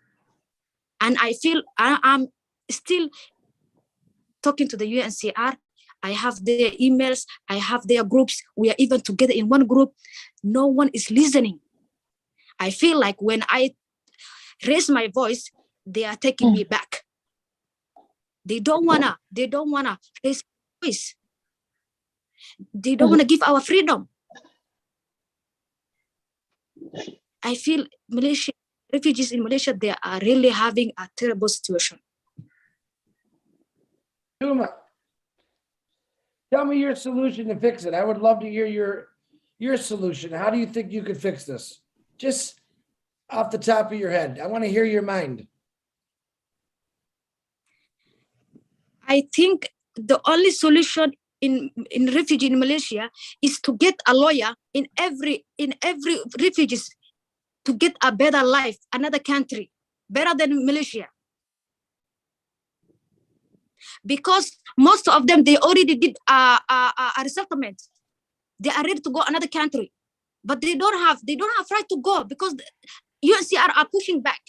E: And I feel I'm still talking to the UNCR. I have their emails, I have their groups. We are even together in one group. No one is listening. I feel like when I raise my voice, they are taking me back. They don't wanna raise voice. They don't wanna give our freedom. I feel Malaysia refugees in Malaysia, they are really having a terrible situation.
A: Tuma, tell me your solution to fix it. I would love to hear your solution. How do you think you could fix this? Just off the top of your head. I want to hear your mind.
E: I think the only solution in refugee in Malaysia is to get a lawyer in every refugees to get a better life, another country, better than Malaysia. Because most of them, they already did a resettlement. They are ready to go another country, but they don't have right to go because the UNHCR are pushing back.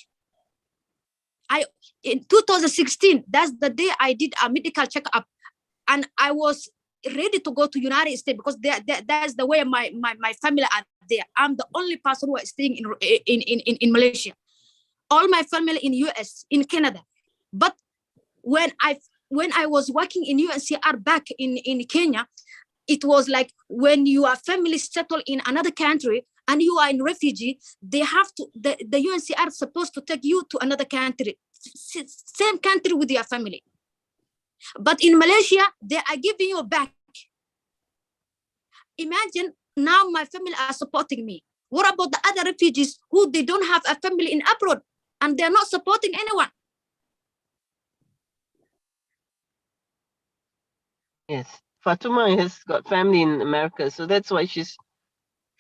E: In 2016, that's the day I did a medical checkup, and I was ready to go to United States because that's the way my family are there. I'm the only person who is staying in Malaysia. All my family in US, in Canada. But when I was working in UNHCR back in Kenya, it was like when your family settled in another country and you are in refugee, they have to, the UNHCR is supposed to take you to another country, same country with your family. But in Malaysia, they are giving you back. Imagine now my family are supporting me. What about the other refugees who they don't have a family in abroad and they're not supporting anyone?
D: Yes. Fatuma has got family in America, so that's why she's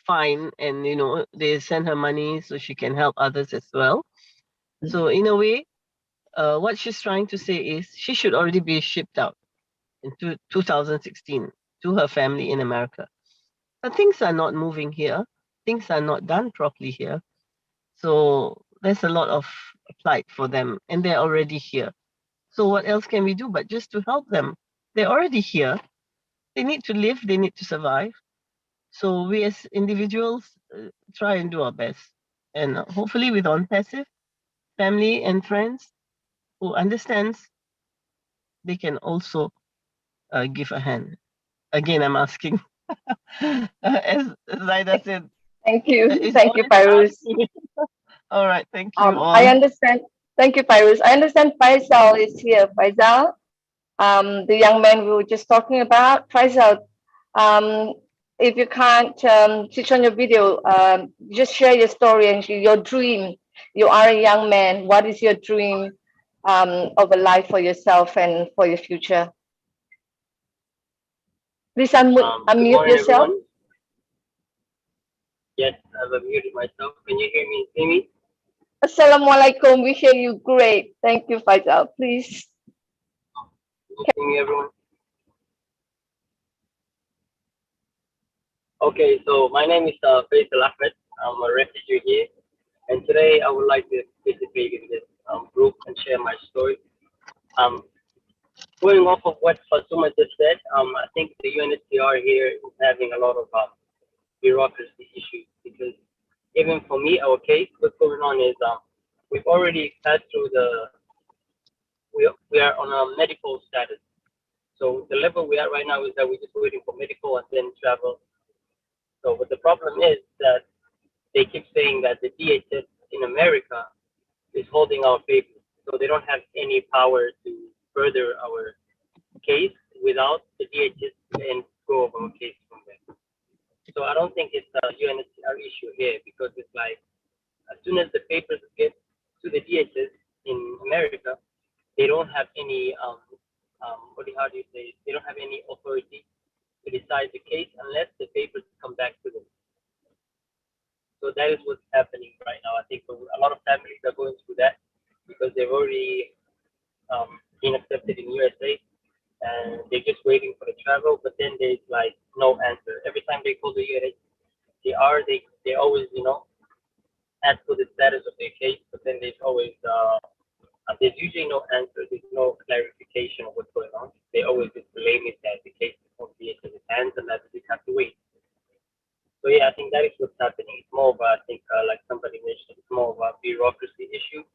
D: fine. And, you know, they send her money so she can help others as well. So in a way, what she's trying to say is she should already be shipped out in 2016 to her family in America. But things are not moving here. Things are not done properly here. So there's a lot of plight for them, and they're already here. So what else can we do but just to help them? They're already here. They need to live, they need to survive. So we as individuals try and do our best. And hopefully with ONPASSIVE, family and friends who understands, they can also give a hand. Again, I'm asking. As Zaida said,
C: Thank you.
D: it's
C: Thank you,
D: always
C: Fairuz.
D: asking. All right, thank you all.
C: I understand. Thank you, Fairuz. I understand Faisal is here. Faisal, the young man we were just talking about. Faisal, if you can't switch on your video, just share your story and your dream. You are a young man. What is your dream of a life for yourself and for your future? Please
G: Good
C: unmute
G: morning,
C: yourself.
G: everyone. Yes, I've unmuted myself. Can you hear me? See me?
C: Assalamualaikum. We hear you great. Thank you, Faisal. Please.
G: Can you see me, everyone? Okay, so my name is Faisal Ahmed. I'm a refugee here, and today I would like to participate in this group and share my story. Going off of what Fatuma just said, I think the UNHCR here is having a lot of bureaucracy issues because even for me, our case, what's going on is we've already passed through we are on a medical status. So the level we are right now is that we're just waiting for medical and then travel. So but the problem is that they keep saying that the DHS in America is holding our papers. So they don't have any power to further our case without the DHS and go of our case from there. So I don't think it's a UNHCR issue here because it's like as soon as the papers get to the DHS in America, they don't have any how do you say it? They don't have any authority to decide the case unless the papers come back to them. So that is what's happening right now. I think a lot of families are going through that because they've already been accepted in USA and they're just waiting for the travel, but then there's like no answer. Every time they call the UNHCR, they always, ask for the status of their case, but then there's usually no answer, there's no clarification of what's going on. They always just blame it that the case is on DHS's hands and that they just have to wait. So yeah, I think that is what's happening. It's more of like somebody mentioned, it's more of a bureaucracy issue,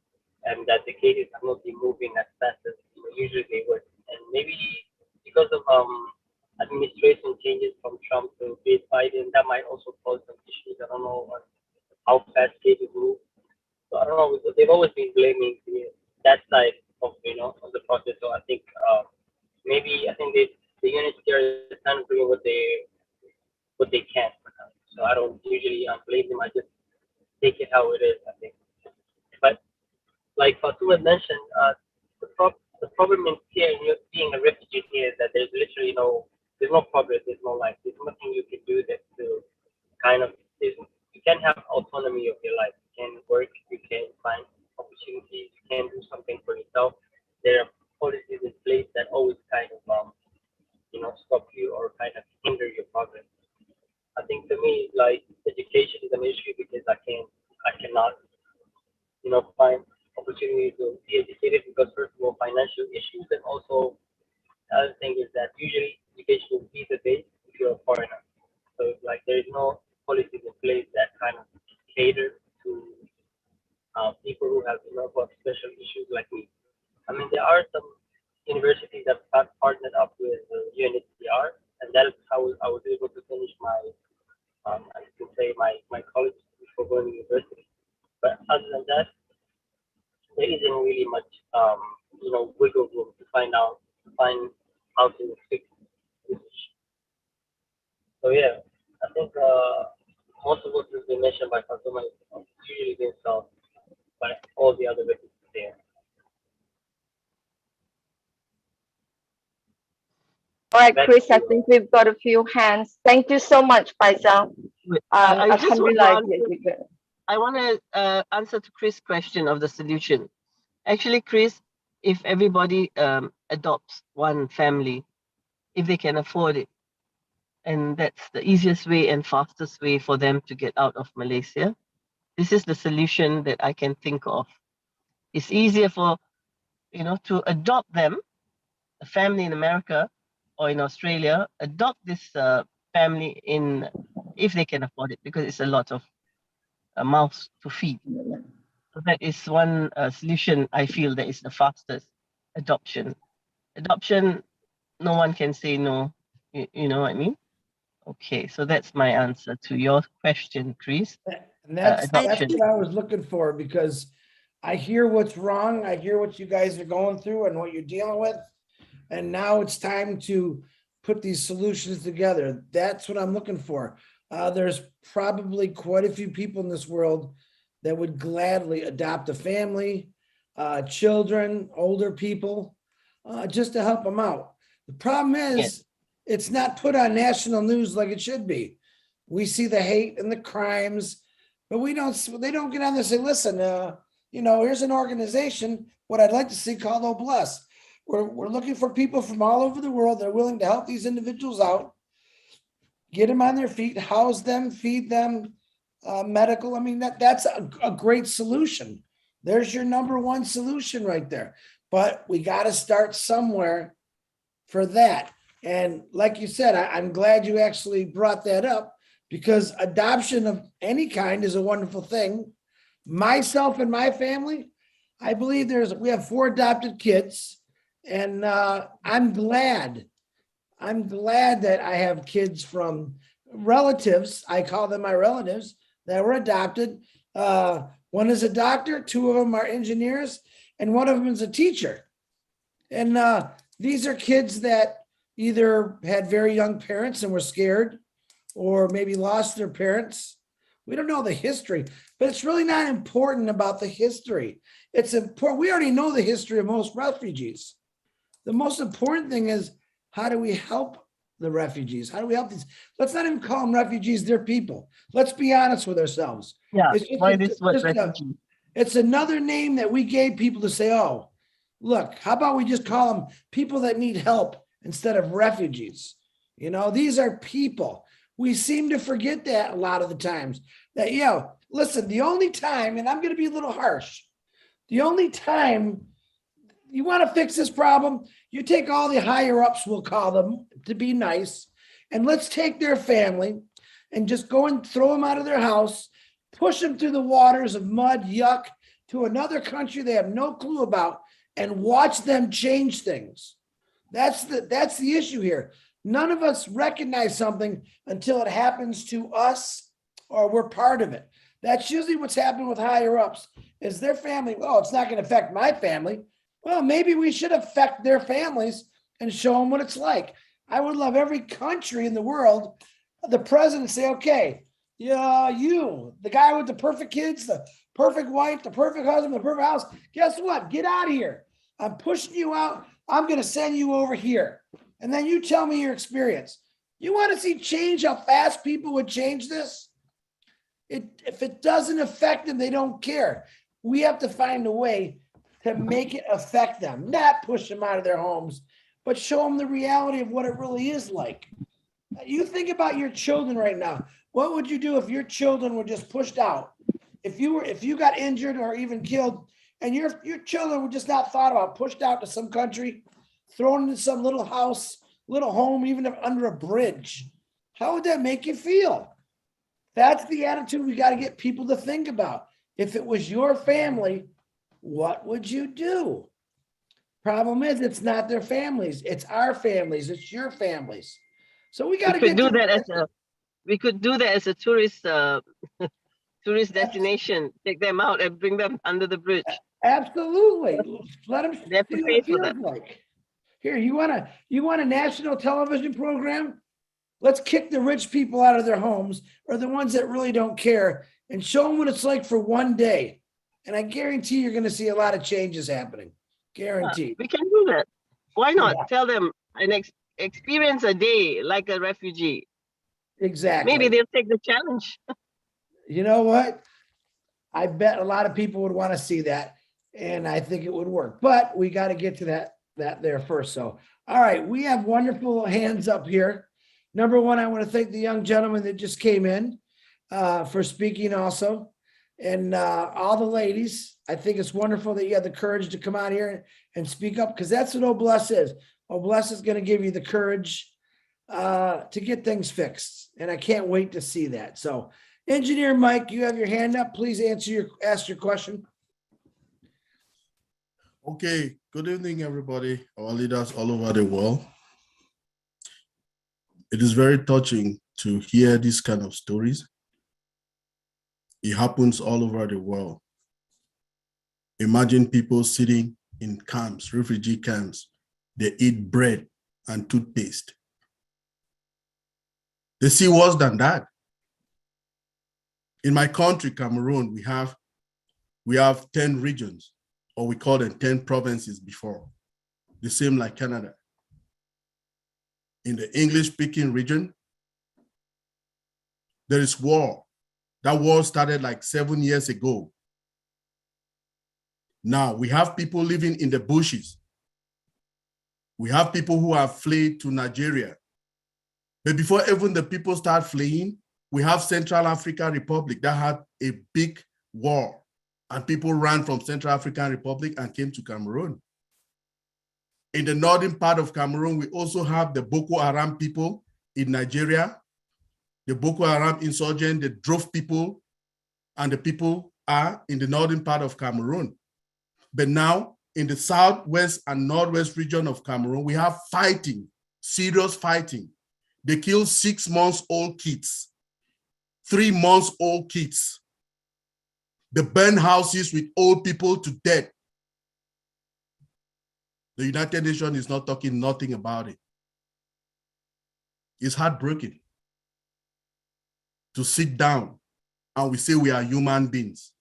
G: and that the cases are not been moving as fast as usually they would. And maybe because of administration changes from Trump to Biden, that might also cause some issues. I don't know how fast cases move. So I don't know. They've always been blaming that side of of the process. So I think maybe I think the UNHCR is kind of doing what they can. So I don't usually blame them. I just take it how it is. I think. But like Fatuma mentioned, the problem in here, being a refugee here, is that there's literally there's no progress, there's no life, there's nothing you can do that to kind of, you can have autonomy of your life. You can work, you can find opportunities, you can do something for yourself. There are policies in place that always kind of stop you or kind of hinder your progress. I think to me, like education is an issue because I cannot find opportunity to be educated because first of all, financial issues, and also the other thing is that usually education is visa based if you're a foreigner. So it's like there is no policies in place that kind of cater to people who have got special issues like me. I mean, there are some universities that have partnered up with UNHCR, and that's how I was able to finish my, I can say my college before going to university. But other than that, there isn't really much wiggle room to find how to fix this issue. So yeah, I think most of what has been mentioned by Fatuma is usually being solved by all the other witnesses there.
C: All right,
G: Back
C: Chris,
G: to
C: I
G: you.
C: think we've got a few hands. Thank you so much, Faisal.
D: I just want to
C: Alhamdulillah.
D: answer, I want to answer to Chris' question of the solution. Actually, Chris, if everybody adopts one family, if they can afford it, and that's the easiest way and fastest way for them to get out of Malaysia. This is the solution that I can think of. It's easier for, to adopt them, a family in America or in Australia, adopt this family if they can afford it, because it's a lot of mouths to feed. So that is one solution I feel that is the fastest. Adoption. Adoption, no one can say no. You know what I mean? Okay, so that's my answer to your question, Chris.
A: And that's
D: Adoption.
A: what I was looking for, because I hear what's wrong. I hear what you guys are going through and what you're dealing with. And now it's time to put these solutions together. That's what I'm looking for. There's probably quite a few people in this world that would gladly adopt a family, children, older people, just to help them out. The problem is,
D: Yes.
A: it's not put on national news like it should be. We see the hate and the crimes, but they don't get on there and say, listen, here's an organization, what I'd like to see called OBLESS. We're looking for people from all over the world that are willing to help these individuals out, get them on their feet, house them, feed them, medical. I mean, that's a great solution. There's your number one solution right there. But we got to start somewhere for that. And like you said, I'm glad you actually brought that up, because adoption of any kind is a wonderful thing. Myself and my family, I believe we have 4 adopted kids, and I'm glad that I have kids from relatives. I call them my relatives that were adopted. One is a doctor, 2 of them are engineers, and one of them is a teacher. And these are kids that either had very young parents and were scared, or maybe lost their parents. We don't know the history, but it's really not important about the history. It's important. We already know the history of most refugees. The most important thing is, how do we help the refugees? How do we help these? Let's not even call them refugees, they're people. Let's be honest with ourselves.
D: Yeah,
A: It's just
D: why this word refugee?
A: it's another name that we gave people to say, oh, look, how about we just call them people that need help instead of refugees? These are people. We seem to forget that a lot of the times. That, listen, the only time, and I'm going to be a little harsh, the only time you want to fix this problem, you take all the higher ups, we'll call them, to be nice, and let's take their family and just go and throw them out of their house, push them through the waters of mud, yuck, to another country they have no clue about, and watch them change things. That's the issue here. None of us recognize something until it happens to us or we're part of it. That's usually what's happened with higher ups is their family. Oh, it's not going to affect my family. Well, maybe we should affect their families and show them what it's like. I would love every country in the world, the president say, okay, yeah, you, the guy with the perfect kids, the perfect wife, the perfect husband, the perfect house. Guess what? Get out of here. I'm pushing you out. I'm going to send you over here. And then you tell me your experience. You want to see change, how fast people would change this? If it doesn't affect them, they don't care. We have to find a way to make it affect them, not push them out of their homes, but show them the reality of what it really is like. You think about your children right now. What would you do if your children were just pushed out? If you got injured or even killed, and your children were just not thought about, pushed out to some country, thrown into some little house, little home, even under a bridge, how would that make you feel? That's the attitude we got to get people to think about. If it was your family, what would you do? Problem is, it's not their families. It's our families. It's your families. So we got to get
D: do that as a we could do that as a tourist tourist destination. Take them out and bring them under the bridge.
A: Absolutely. Let them
D: They have to
A: see what
D: pay
A: it
D: for
A: feels
D: that.
A: like. Here, you want a national television program? Let's kick the rich people out of their homes, or the ones that really don't care, and show them what it's like for one day. And I guarantee you're going to see a lot of changes happening. Guaranteed.
D: We can do that. Why not?
A: Yeah.
D: Tell them and experience a day like a refugee.
A: Exactly.
D: Maybe they'll take the challenge.
A: You know what? I bet a lot of people would want to see that, and I think it would work. But we got to get to that there first. So, all right, we have wonderful hands up here. Number one, I want to thank the young gentleman that just came in for speaking also. And all the ladies, I think it's wonderful that you had the courage to come out here and speak up, because that's what Obless is. Obless is going to give you the courage to get things fixed. And I can't wait to see that. So, Engineer Mike, you have your hand up. Please ask your question.
H: Okay, good evening, everybody, our leaders all over the world. It is very touching to hear these kind of stories. It happens all over the world. Imagine people sitting in camps, refugee camps. They eat bread and toothpaste. They see worse than that. In my country, Cameroon, we have 10 regions, or we call them 10 provinces before, the same like Canada. In the English-speaking region, there is war. That war started like 7 years ago. Now we have people living in the bushes. We have people who have fled to Nigeria. But before even the people start fleeing, we have Central African Republic that had a big war, and people ran from Central African Republic and came to Cameroon. In the northern part of Cameroon, we also have the Boko Haram people in Nigeria. The Boko Haram insurgent, they drove people, and the people are in the northern part of Cameroon. But now, in the southwest and northwest region of Cameroon, we have fighting, serious fighting. They kill 6 months old kids, 3 months old kids. They burn houses with old people to death. The United Nations is not talking nothing about it. It's heartbreaking to sit down and we say we are human beings.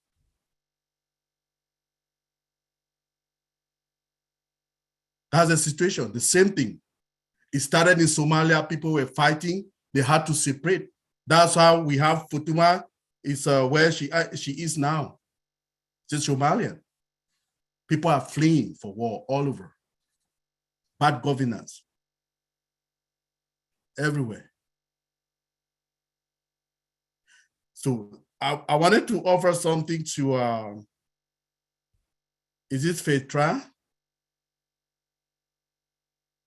H: That's the situation, the same thing. It started in Somalia, people were fighting, they had to separate. That's how we have Futuma, is where she is now. She's Somalian. People are fleeing for war all over. Bad governance everywhere. So I wanted to offer something to, is it Fetra?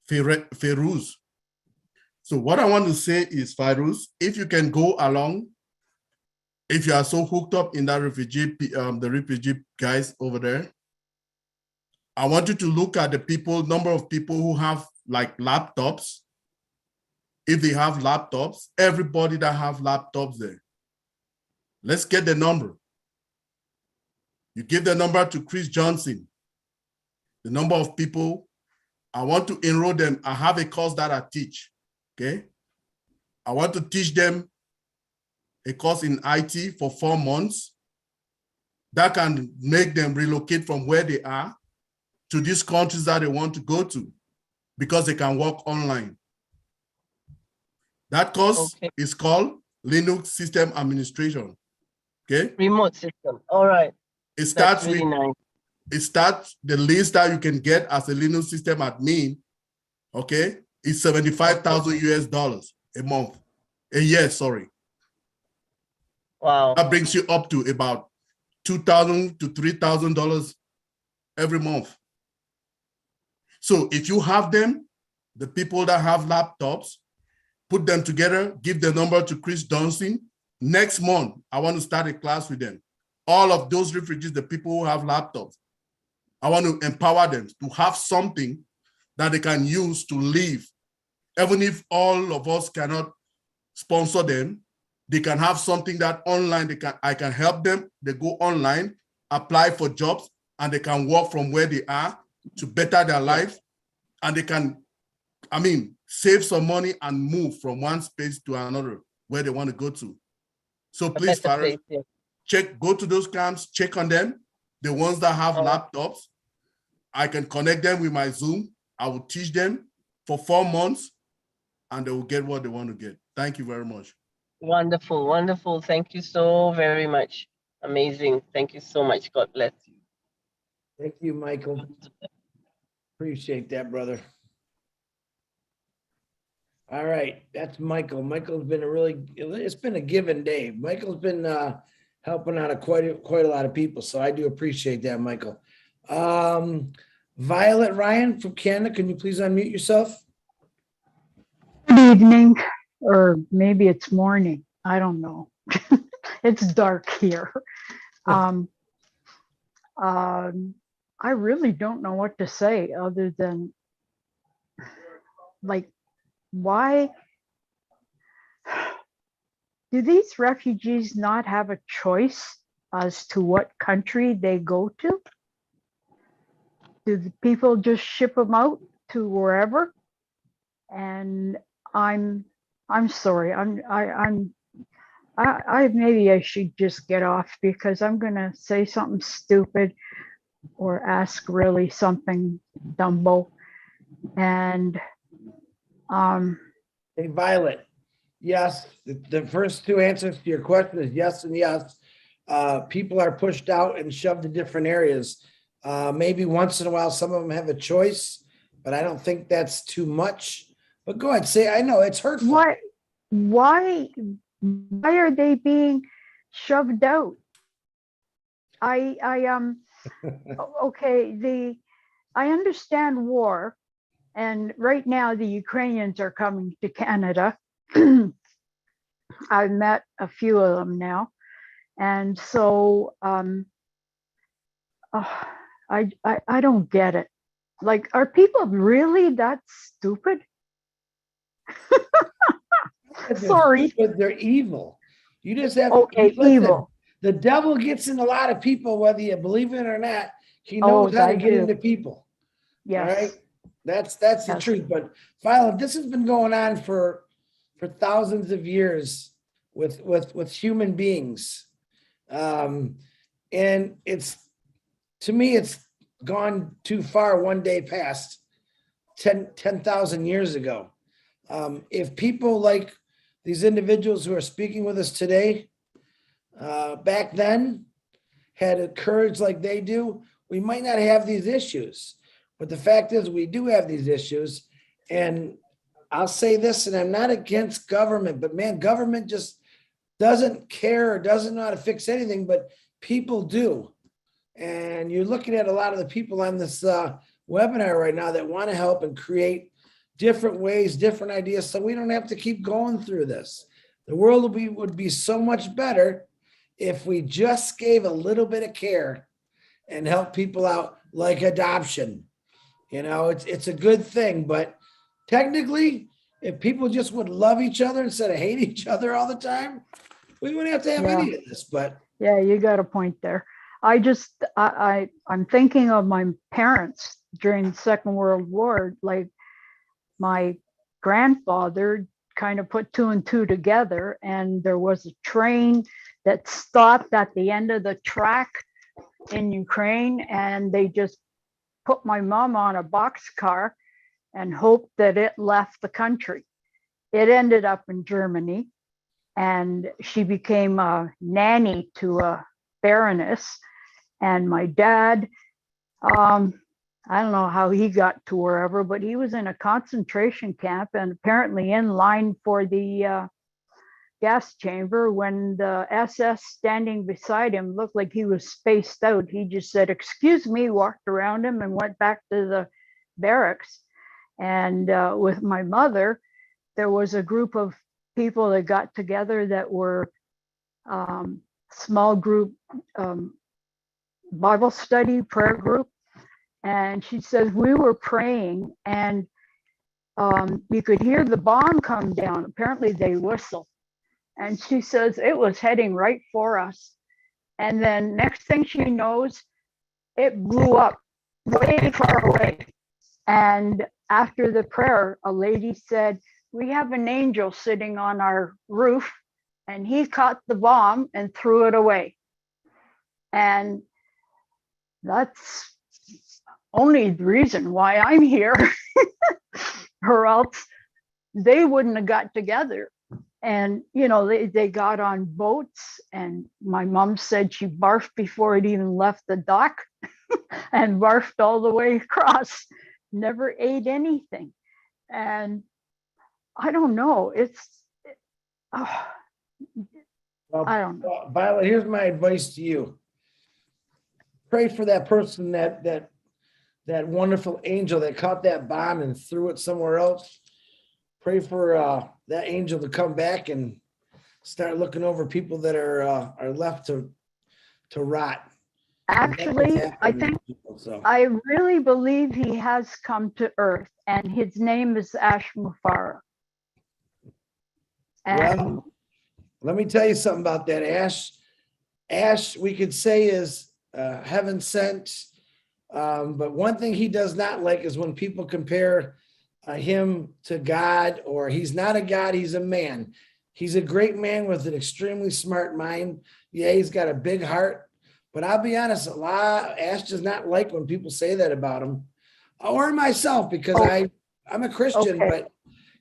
H: Feruz. So what I want to say is, Feruz, if you can go along, if you are so hooked up in that the refugee guys over there, I want you to look at the number of people who have like laptops. If they have laptops, everybody that have laptops there, Let's get the number. You give the number to Chris Johnson, the number of people. I want to enroll them. I have a course that I teach, okay? I want to teach them a course in IT for 4 months that can make them relocate from where they are to these countries that they want to go to because they can work online. That course is called Linux System Administration, okay?
D: Remote system, all right.
H: It starts
D: That's really nice.
H: It starts, the least that you can get as a Linux system admin, okay, is 75,000 US dollars a month, a year, sorry.
D: Wow.
H: That brings you up to about $2,000 to $3,000 every month. So if you have them, the people that have laptops, put them together, give the number to Chris Johnson. Next month, I want to start a class with them. All of those refugees, the people who have laptops, I want to empower them to have something that they can use to live. Even if all of us cannot sponsor them, they can have something that online I can help them. They go online, apply for jobs, and they can work from where they are to better their life. And they can, save some money and move from one space to another where they want to go to. So please, Faris, go to those camps, check on them. The ones that have laptops, I can connect them with my Zoom. I will teach them for 4 months and they will get what they want to get. Thank you very much.
D: Wonderful, wonderful. Thank you so very much. Amazing. Thank you so much. God bless you.
A: Thank you, Michael. Appreciate that, brother. All right, that's Michael. Michael's been it's been a given day. Michael's been helping out quite a lot of people, so I do appreciate that, Michael. Violet Ryan from Canada, can you please unmute yourself?
I: Good evening, or maybe it's morning. I don't know. It's dark here. I really don't know what to say other than, like, why do these refugees not have a choice as to what country they go to? Do the people just ship them out to wherever? And I'm sorry. Maybe I should just get off because I'm gonna say something stupid or ask really something dumbo. And
A: Hey, Violet, yes, the first two answers to your question is yes and yes. People are pushed out and shoved to different areas. Maybe once in a while, some of them have a choice, but I don't think that's too much. But go ahead, say, I know it's hurtful.
I: Why are they being shoved out? Okay, I understand war, and right now the Ukrainians are coming to Canada. I've met a few of them now, and so I don't get it. Like, are people really that stupid? Sorry,
A: but they're evil. You just have
I: evil.
A: The devil gets in a lot of people, whether you believe it or not. He knows how to get into people.
I: Yes.
A: All right. That's the truth. But Violet, this has been going on for thousands of years with human beings. And to me, it's gone too far one day past 10,000 years ago. If people like these individuals who are speaking with us today, back then had a courage like they do, we might not have these issues. But the fact is we do have these issues. And I'll say this, and I'm not against government, but man, government just doesn't care or doesn't know how to fix anything, but people do. And you're looking at a lot of the people on this webinar right now that want to help and create different ways, different ideas, so we don't have to keep going through this. The world would be so much better if we just gave a little bit of care and help people out, like adoption. You know, it's a good thing, but technically, if people just would love each other instead of hate each other all the time, we wouldn't have to have
I: Yeah.
A: any of this, but
I: Yeah, you got a point there. I'm thinking of my parents during the Second World War. Like my grandfather kind of put two and two together, and there was a train that stopped at the end of the track in Ukraine, and they just put my mom on a boxcar and hoped that it left the country. It ended up in Germany, and she became a nanny to a baroness. And my dad, I don't know how he got to wherever, but he was in a concentration camp and apparently in line for the gas chamber. When the SS standing beside him looked like he was spaced out, he just said, "Excuse me," walked around him and went back to the barracks. And with my mother, there was a group of people that got together that were small group Bible study prayer group. And she says we were praying, and you could hear the bomb come down. Apparently they whistle. And she says it was heading right for us. And then next thing she knows, it blew up way far away. And after the prayer, a lady said, "We have an angel sitting on our roof, and he caught the bomb and threw it away." And that's only the reason why I'm here, or else they wouldn't have got together. And, they got on boats, and my mom said she barfed before it even left the dock and barfed all the way across, never ate anything. And I don't know,
A: well,
I: I don't know.
A: Violet, here's my advice to you. Pray for that person, that wonderful angel that caught that bomb and threw it somewhere else. Pray for that angel to come back and start looking over people that are left to rot.
I: Actually, I think I really believe he has come to Earth, and his name is Ash Mufara. And
A: Well, let me tell you something about that. Ash, we could say is heaven sent. But one thing he does not like is when people compare him to God, or he's not a God, he's a man. He's a great man with an extremely smart mind. Yeah, he's got a big heart. But I'll be honest, Ash does not like when people say that about him, or myself, because I'm a Christian,
I: Okay.
A: but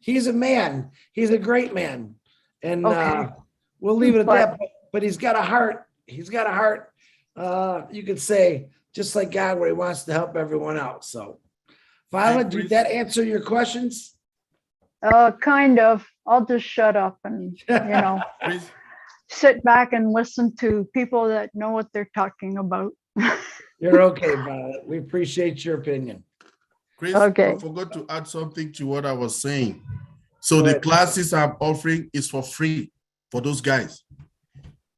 A: he's a man. He's a great man. And
I: Okay.
A: we'll leave it at
I: But-
A: that. But he's got a heart. He's got a heart, you could say, just like God, where he wants to help everyone out. So, Violet, did that answer your questions?
I: Kind of. I'll just shut up and,
H: Chris,
I: sit back and listen to people that know what they're talking about.
A: You're okay, Violet. We appreciate your opinion.
H: Chris,
I: Okay.
H: I forgot to add something to what I was saying. So
A: Go
H: the
A: ahead.
H: classes I'm offering is for free for those guys.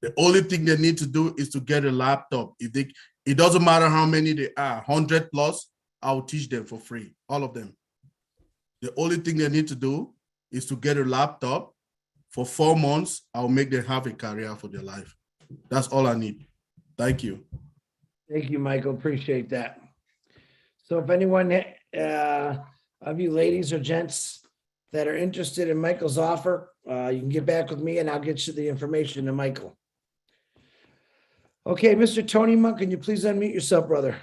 H: The only thing they need to do is to get a laptop. It doesn't matter how many they are, 100 plus, I'll teach them for free, all of them. The only thing they need to do is to get a laptop. For 4 months, I'll make them have a career for their life. That's all I need. Thank you.
A: Thank you, Michael. Appreciate that. So if anyone of you ladies or gents that are interested in Michael's offer, you can get back with me and I'll get you the information to Michael. Okay, Mr. Tony Monk, can you please unmute yourself, brother?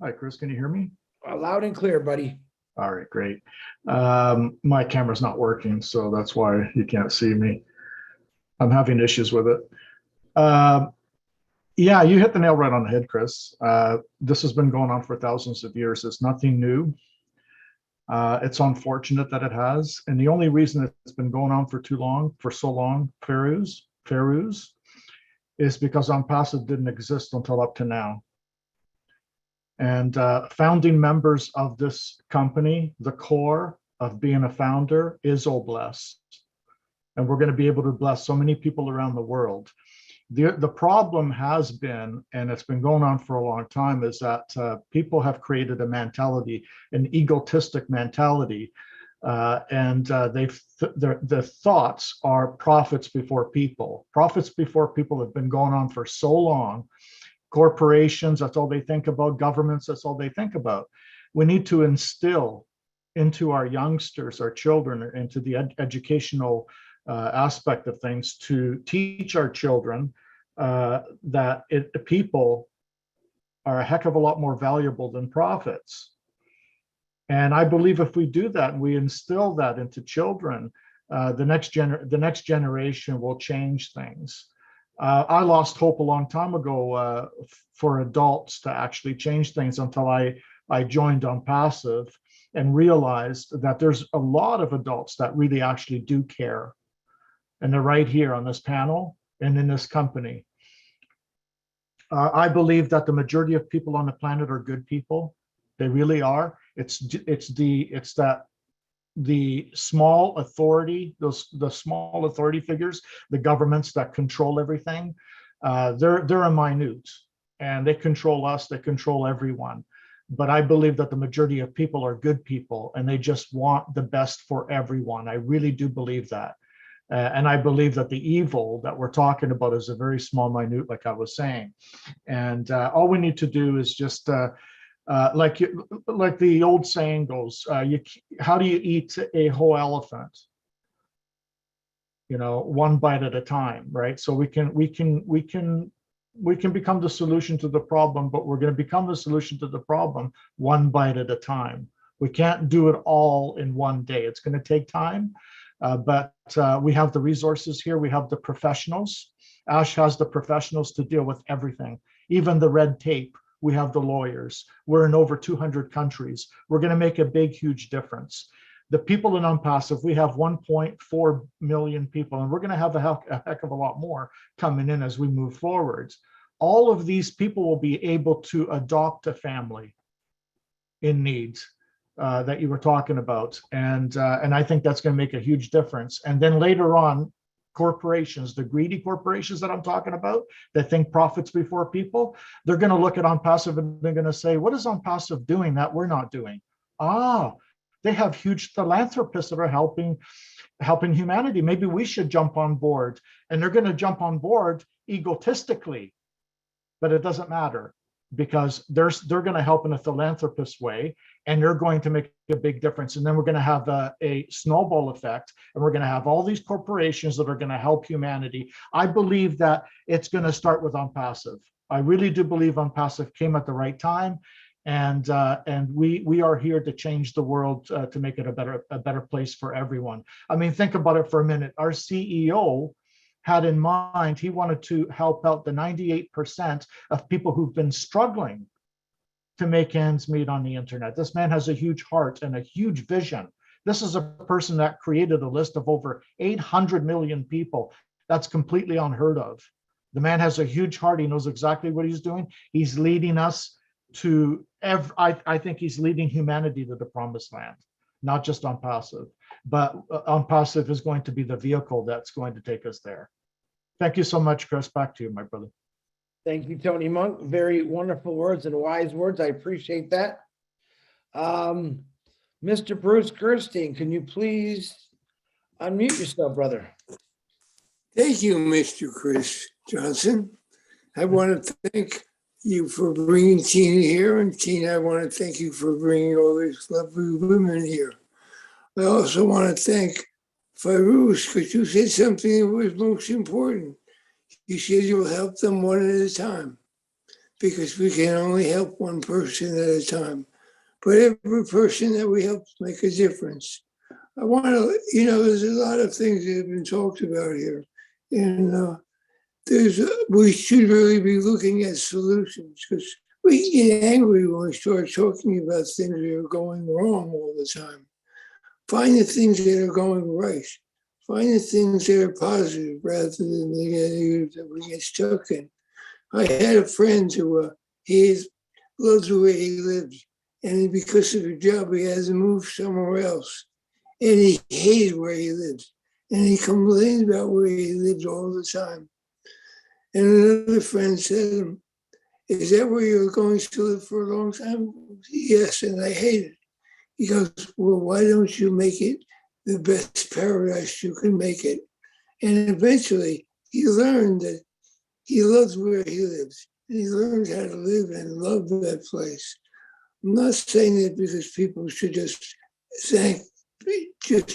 J: Hi, Chris, can you hear me?
A: Loud and clear, buddy.
J: All right, great. My camera's not working, so that's why you can't see me. I'm having issues with it. Yeah, you hit the nail right on the head, Chris. This has been going on for thousands of years. It's nothing new. It's unfortunate that it has. And the only reason it's been going on for so long, Fairuz, is because ONPASSIVE didn't exist until up to now. And founding members of this company, the core of being a founder is OBLESS. And we're going to be able to bless so many people around the world. The problem has been, and it's been going on for a long time, is that people have created a mentality, an egotistic mentality The thoughts are profits before people. Profits before people have been going on for so long. Corporations, that's all they think about. Governments, that's all they think about. We need to instill into our youngsters, our children, into the educational aspect of things, to teach our children that people are a heck of a lot more valuable than profits. And I believe if we do that and we instill that into children, the next generation will change things. I lost hope a long time ago for adults to actually change things until I joined ONPASSIVE and realized that there's a lot of adults that really actually do care. And they're right here on this panel and in this company. I believe that the majority of people on the planet are good people. They really are. It's the small authority, the small authority figures, the governments that control everything. They're a minute, and they control us. They control everyone. But I believe that the majority of people are good people, and they just want the best for everyone. I really do believe that. And I believe that the evil that we're talking about is a very small minute, like I was saying. And all we need to do is just, like the old saying goes, how do you eat a whole elephant? You know, one bite at a time, right? So we can become the solution to the problem, but we're going to become the solution to the problem one bite at a time. We can't do it all in one day. It's going to take time. But we have the resources here. We have the professionals. Ash has the professionals to deal with everything, even the red tape. We have the lawyers. We're in over 200 countries. We're going to make a big, huge difference. The people in ONPASSIVE, we have 1.4 million people, and we're going to have a heck of a lot more coming in as we move forwards. All of these people will be able to adopt a family in need. That you were talking about, and I think that's going to make a huge difference. And then later on, corporations, the greedy corporations that I'm talking about, that think profits before people, they're going to look at ONPASSIVE and they're going to say, "What is ONPASSIVE doing that we're not doing?" They have huge philanthropists that are helping humanity. Maybe we should jump on board. And they're going to jump on board egotistically, but it doesn't matter, because they're going to help in a philanthropist way, and they're going to make a big difference. And then we're going to have a snowball effect, and we're going to have all these corporations that are going to help humanity. I believe that it's going to start with ONPASSIVE. I really do believe ONPASSIVE came at the right time, and we are here to change the world, to make it a better place for everyone. I mean, think about it for a minute. Our CEO had in mind, he wanted to help out the 98% of people who've been struggling to make ends meet on the internet. This man has a huge heart and a huge vision. This is a person that created a list of over 800 million people. That's completely unheard of. The man has a huge heart. He knows exactly what he's doing. He's leading us to, I think he's leading humanity to the promised land, not just ONPASSIVE, but ONPASSIVE is going to be the vehicle that's going to take us there. Thank you so much, Chris. Back to you, my brother.
A: Thank you, Tony Monk. Very wonderful words and wise words. I appreciate that. Mr. Bruce Gerstein, can you please unmute yourself, brother?
K: Thank you, Mr. Chris Johnson. I want to thank you for bringing Tina here. And Tina, I want to thank you for bringing all these lovely women here. I also want to thank Fairuz, because you said something that was most important. You said you'll help them one at a time, because we can only help one person at a time. But every person that we help make a difference. I want to, there's a lot of things that have been talked about here. And we should really be looking at solutions, because we get angry when we start talking about things that are going wrong all the time. Find the things that are going right. Find the things that are positive rather than the negative that we get stuck in. I had a friend who he loved the way he lived, and because of his job, he had to move somewhere else. And he hated where he lived, and he complained about where he lived all the time. And another friend said to him, "Is that where you're going to live for a long time?" "Yes, and I hate it." He goes, well, why don't you make it the best paradise you can make it? And eventually he learned that he loves where he lives. And he learned how to live and love that place. I'm not saying that because people should just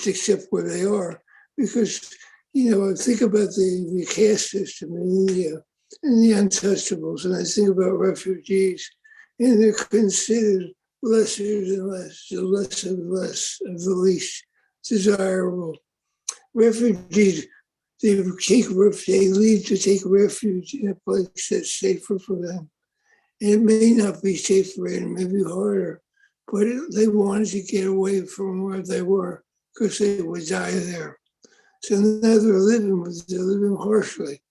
K: accept where they are, because, I think about the caste system in India and the untouchables, and I think about refugees, and they're considered lesser than less, the less of less, of the least desirable. Refugees, they leave to take refuge in a place that's safer for them. And it may not be safer and it may be harder, but they wanted to get away from where they were because they would die there. So now they're living harshly.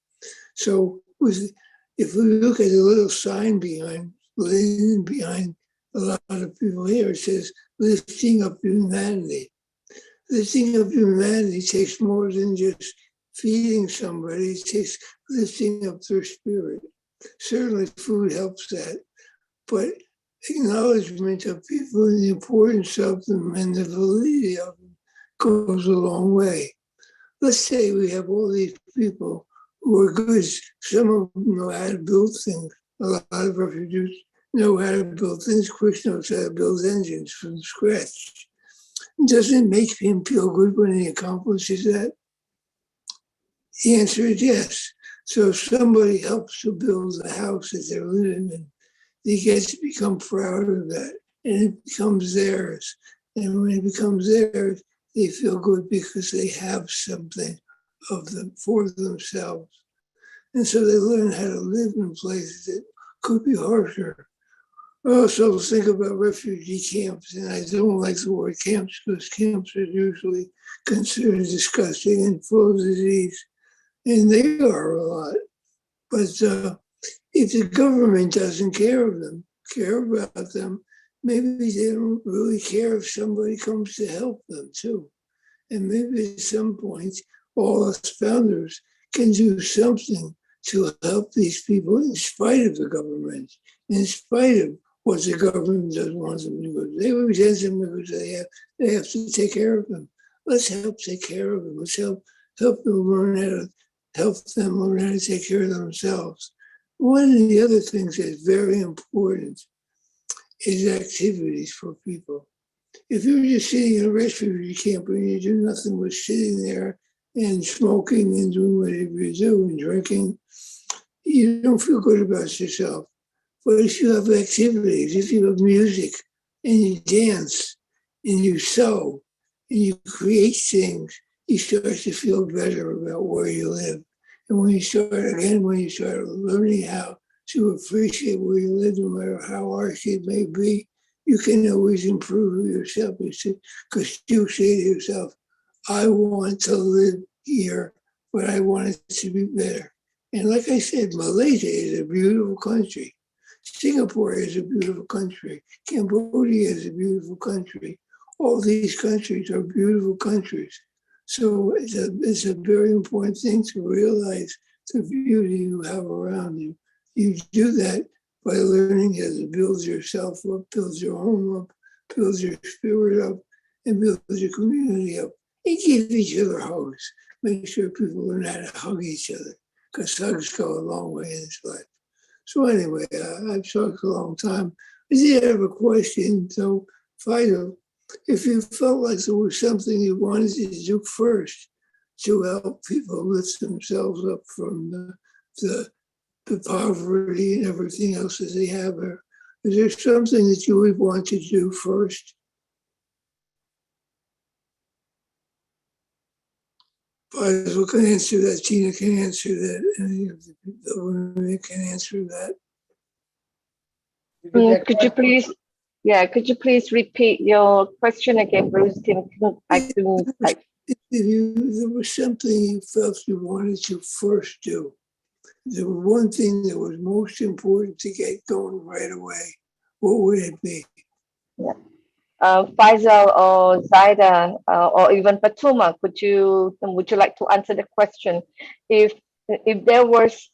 K: So if we look at the little sign behind a lot of people here, it says lifting up humanity. Lifting up humanity takes more than just feeding somebody. It takes lifting up their spirit. Certainly food helps that, but acknowledgement of people and the importance of them and the validity of them goes a long way. Let's say we have all these people who are good. Some of them know how to build things. A lot of refugees know how to build things. Chris knows how to build engines from scratch. Doesn't it make him feel good when he accomplishes that? The answer is yes. So if somebody helps to build the house that they're living in, they get to become proud of that, and it becomes theirs. And when it becomes theirs, they feel good because they have something of them for themselves. And so they learn how to live in places that could be harsher. I also think about refugee camps, and I don't like the word camps because camps are usually considered disgusting and full of disease, and they are a lot. But if the government doesn't care about them, maybe they don't really care if somebody comes to help them too. And maybe at some point, all us founders can do something to help these people in spite of the government, in spite of what the government doesn't want them to do. They resent them because they have to take care of them. Let's help take care of them. Let's help them learn how to take care of themselves. One of the other things that's very important is activities for people. If you're just sitting in a refugee camp and you do nothing but sitting there and smoking and doing whatever you do and drinking, you don't feel good about yourself. But if you have activities, if you have music and you dance and you sew and you create things, you start to feel better about where you live. And when you start learning how to appreciate where you live, no matter how harsh it may be, you can always improve yourself. Because you say to yourself, I want to live here, but I want it to be better. And like I said, Malaysia is a beautiful country. Singapore is a beautiful country. Cambodia is a beautiful country. All these countries are beautiful countries. So it's a very important thing to realize the beauty you have around you. You do that by learning how to build yourself up, build your home up, build your spirit up, and build your community up. And give each other hugs. Make sure people learn how to hug each other, because hugs go a long way in this life. So anyway, I've talked a long time. I did have a question. So, Fido, if you felt like there was something you wanted to do first to help people lift themselves up from the poverty and everything else that they have, is there something that you would want to do first? Fido can answer that. Tina can answer that. Any of the women can answer that.
C: Could you please repeat your question again, Bruce?
K: If there was something you felt you wanted to first do, the one thing that was most important to get going right away, what would it be?
C: Yeah. Faisal or Zaida or even Patuma, would you like to answer the question? If there was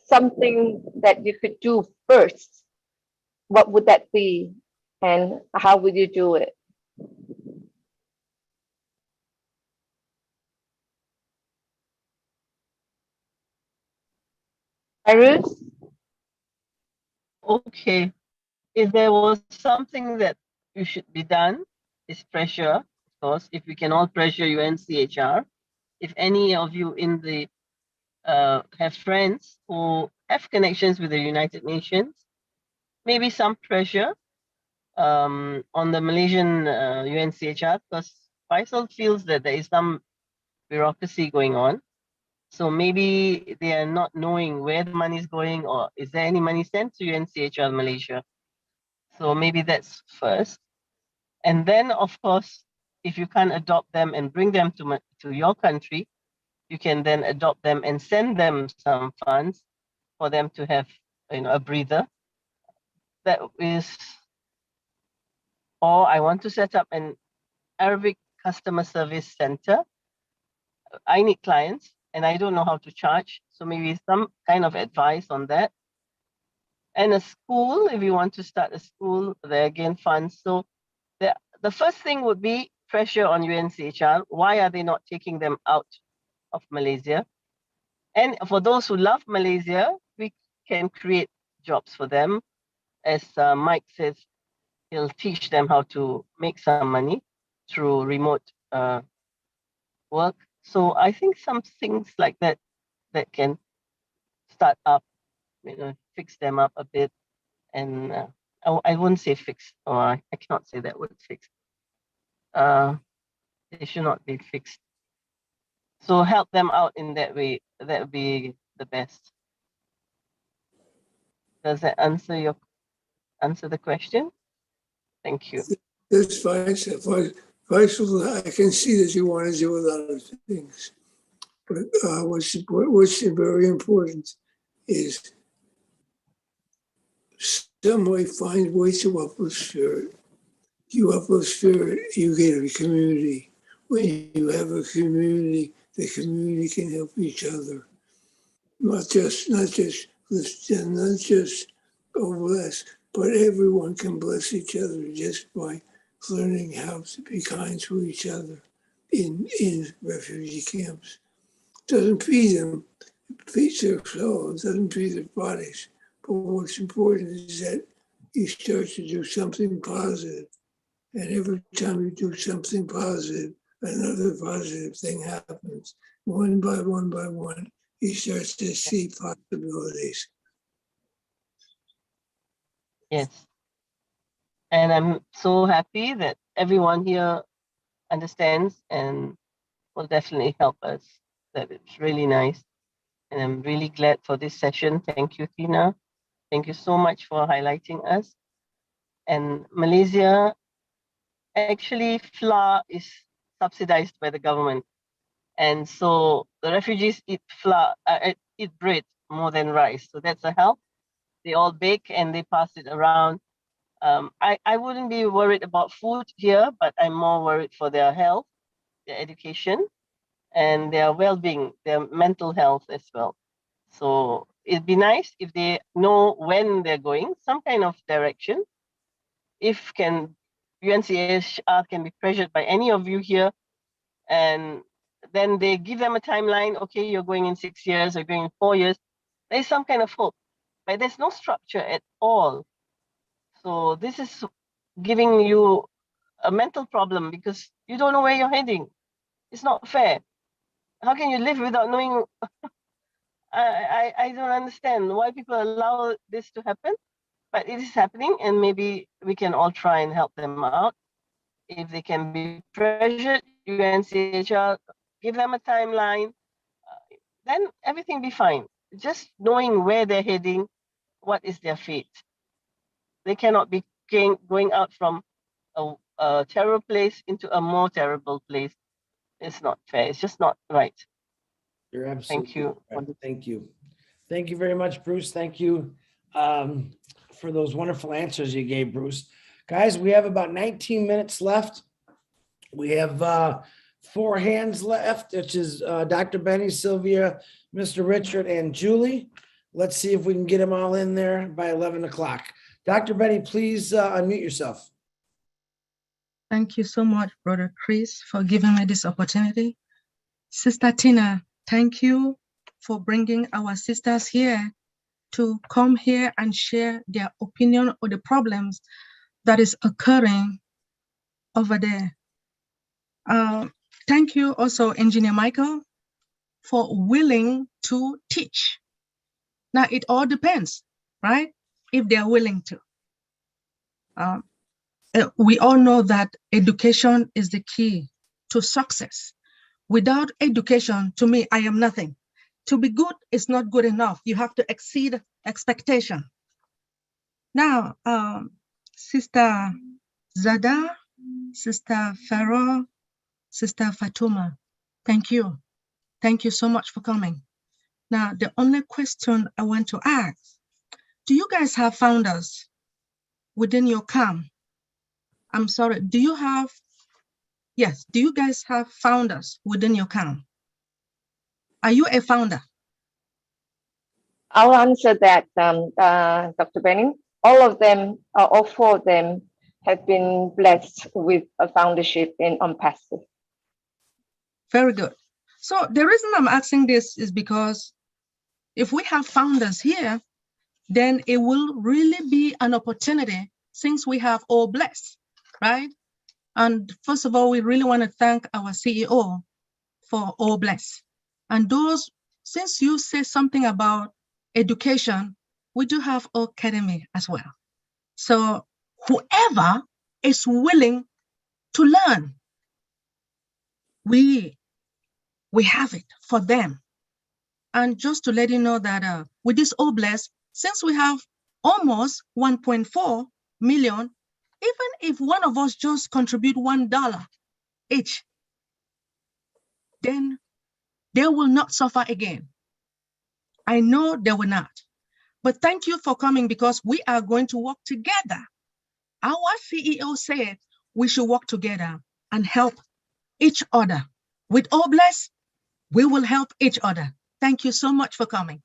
C: something that you could do first, what would that be, and how would you do it? Iris?
D: Okay. If there was something that you should be done, is pressure, of course. If we can all pressure UNCHR, if any of you in the have friends who have connections with the United Nations, maybe some pressure on the Malaysian UNCHR, because Faisal feels that there is some bureaucracy going on. So maybe they are not knowing where the money is going, or is there any money sent to UNCHR Malaysia? So maybe that's first. And then, of course, if you can't adopt them and bring them to your country, you can then adopt them and send them some funds for them to have, a breather. That is, or I want to set up an Arabic customer service center. I need clients and I don't know how to charge. So maybe some kind of advice on that. And a school, if you want to start a school, there again funds. So the first thing would be pressure on UNCHR. Why are they not taking them out of Malaysia? And for those who love Malaysia, we can create jobs for them. As Mike says, he'll teach them how to make some money through remote work. So I think some things like that can start up, fix them up a bit. And I wouldn't say fix, or I cannot say that word fix. They should not be fixed. So help them out in that way. That would be the best. Does that answer the question? Thank you.
K: That's fine. Faisal, I can see that you want to do a lot of things. But what's very important is some way find ways to uplift spirit. You uplift spirit, you get a community. When you have a community, the community can help each other. Not just bless, but everyone can bless each other just by learning how to be kind to each other in refugee camps. Doesn't feed them, it feeds their souls, doesn't feed their bodies. But what's important is that you start to do something positive. And every time you do something positive, another positive thing happens. One by one, you start to see possibilities.
D: Yes. And I'm so happy that everyone here understands and will definitely help us. That it's really nice. And I'm really glad for this session. Thank you, Tina. Thank you so much for highlighting us. And Malaysia, actually, flour is subsidized by the government. And so the refugees eat eat bread more than rice. So that's a help. They all bake and they pass it around. I wouldn't be worried about food here, but I'm more worried for their health, their education, and their well-being, their mental health as well. So it'd be nice if they know when they're going, some kind of direction. If UNCHR can be pressured by any of you here, and then they give them a timeline. Okay, you're going in 6 years, or going in 4 years. There's some kind of hope, but there's no structure at all. So this is giving you a mental problem because you don't know where you're heading. It's not fair. How can you live without knowing? I don't understand why people allow this to happen, but it is happening, and maybe we can all try and help them out. If they can be pressured, UNCHR, give them a timeline, then everything be fine. Just knowing where they're heading, what is their fate. They cannot be going out from a terrible place into a more terrible place. It's not fair. It's just not right.
A: You're absolutely
D: Thank you.
A: correct. Thank you. Thank you very much, Bruce. Thank you for those wonderful answers you gave, Bruce. Guys, we have about 19 minutes left. We have 4 hands left, which is Dr. Benny, Sylvia, Mr. Richard, and Julie. Let's see if we can get them all in there by 11 o'clock. Dr. Benny, please unmute yourself.
L: Thank you so much, Brother Chris, for giving me this opportunity. Sister Tina, thank you for bringing our sisters here to come here and share their opinion or the problems that is occurring over there. Thank you also, Engineer Michael, for willing to teach. Now, it all depends, right? If they're willing to. We all know that education is the key to success. Without education, to me, I am nothing. To be good is not good enough. You have to exceed expectation. Now, Sister Zada, Sister Farah, Sister Fatuma, thank you. Thank you so much for coming. Now, the only question I want to ask, do you guys have founders within your camp? I'm sorry, do you guys have founders within your camp? Are you a founder?
C: I'll answer that, Dr. Benning. All 4 of them have been blessed with a foundership in ONPASSIVE.
L: Very good. So the reason I'm asking this is because if we have founders here, then it will really be an opportunity since we have all blessed, right? And first of all, we really want to thank our CEO for all blessed. And those, since you say something about education, we do have academy as well. So whoever is willing to learn, we have it for them. And just to let you know that with this all blessed, since we have almost 1.4 million, even if one of us just contribute $1 each, then they will not suffer again. I know they will not. But thank you for coming because we are going to work together. Our CEO said we should work together and help each other. With all blessed, we will help each other. Thank you so much for coming.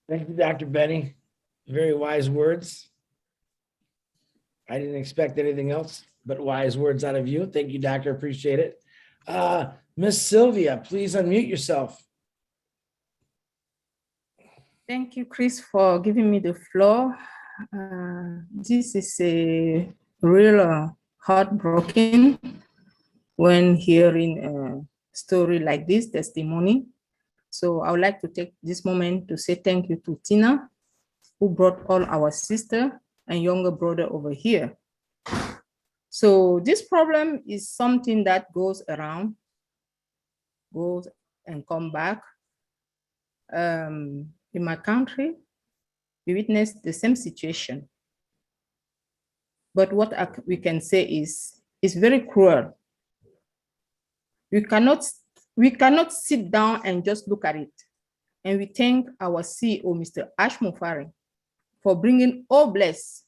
A: Thank you, Dr. Benny. Very wise words. I didn't expect anything else but wise words out of you. Thank you, Doctor. Appreciate it. Miss Sylvia, please unmute yourself.
M: Thank you, Chris, for giving me the floor. This is a real heartbroken when hearing a story like this, testimony. So I would like to take this moment to say thank you to Tina, who brought all our sister and younger brother over here. So this problem is something that goes around, goes and come back. In my country, we witnessed the same situation. But what we can say is, it's very cruel. We cannot sit down and just look at it. And we thank our CEO, Mr. Ash Mufari, for bringing All Bless,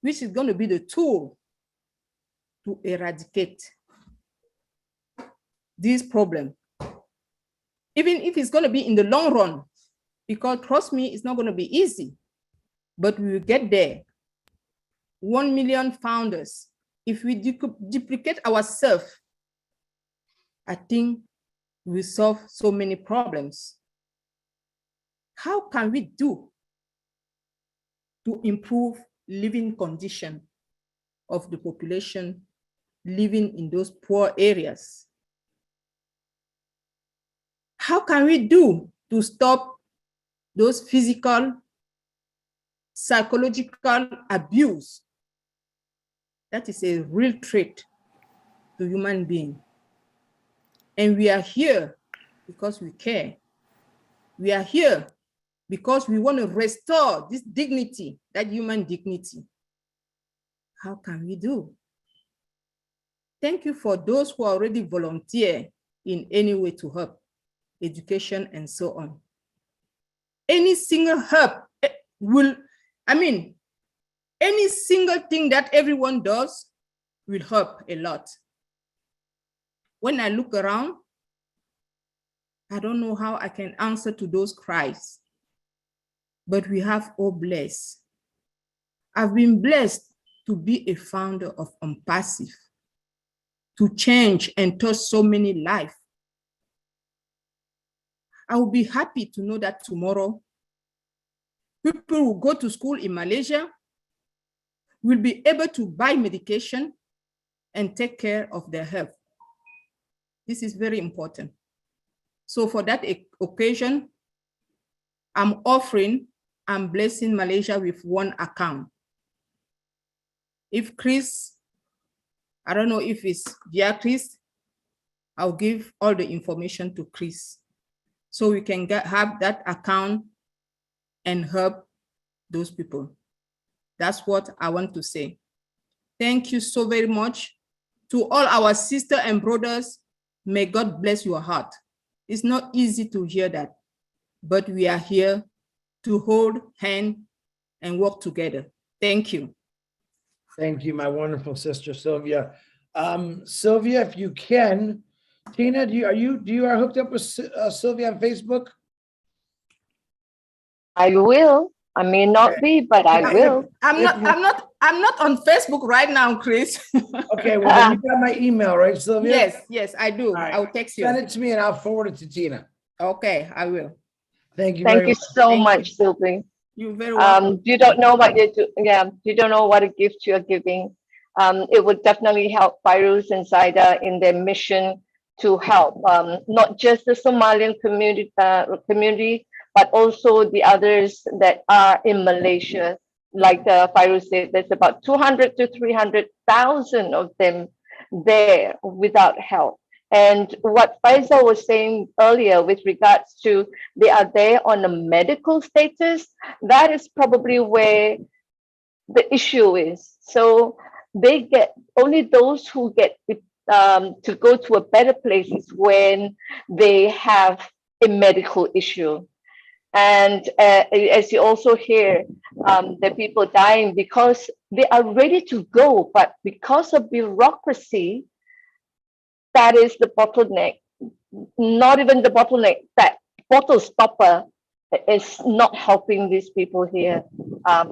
M: which is going to be the tool to eradicate this problem. Even if it's going to be in the long run, because trust me, it's not going to be easy, but we will get there. 1 million founders. If we duplicate ourselves, I think we solve so many problems. How can we do to improve living condition of the population living in those poor areas? How can we do to stop those physical, psychological abuse? That is a real threat to human being. And we are here because we care. We are here because we want to restore this dignity, that human dignity. How can we do? Thank you for those who already volunteer in any way to help, education and so on. Any single help any single thing that everyone does will help a lot. When I look around, I don't know how I can answer to those cries, but we have all blessed. I've been blessed to be a founder of ONPASSIVE, to change and touch so many lives. I will be happy to know that tomorrow, people will go to school in Malaysia, will be able to buy medication and take care of their health. This is very important. So for that occasion, I'm blessing Malaysia with one account. If Chris, I don't know if it's via Chris, I'll give all the information to Chris so we can have that account and help those people. That's what I want to say. Thank you so very much to all our sisters and brothers. May God bless your heart. It's not easy to hear that, but we are here to hold hand and work together. Thank you.
A: Thank you, my wonderful sister, Sylvia. Sylvia, if you can, Tina, do you are hooked up with Sylvia on Facebook?
C: I will. I may not be, but I will.
M: I'm not on Facebook right now, Chris.
A: Okay, well then you got my email, right, Sylvia?
M: Yes, I do.
A: Right.
M: I'll text you.
A: Send it to me and I'll forward it to Tina.
M: Okay, I will.
A: Thank you.
C: Thank you so
M: Thank
C: much, Sylvie.
M: You're very welcome.
C: You don't know what you do. Yeah, you don't know what a gift you are giving. It would definitely help Fairuz and Zaida in their mission to help not just the Somalian community, but also the others that are in Malaysia. Like Fairuz said, there's about 200 to 300,000 of them there without help. And what Faisal was saying earlier with regards to they are there on a medical status, that is probably where the issue is. So they get, only those who get to go to a better place is when they have a medical issue. And as you also hear, the people dying because they are ready to go, but because of bureaucracy, that is the bottleneck. Not even the bottleneck, that bottle stopper is not helping these people here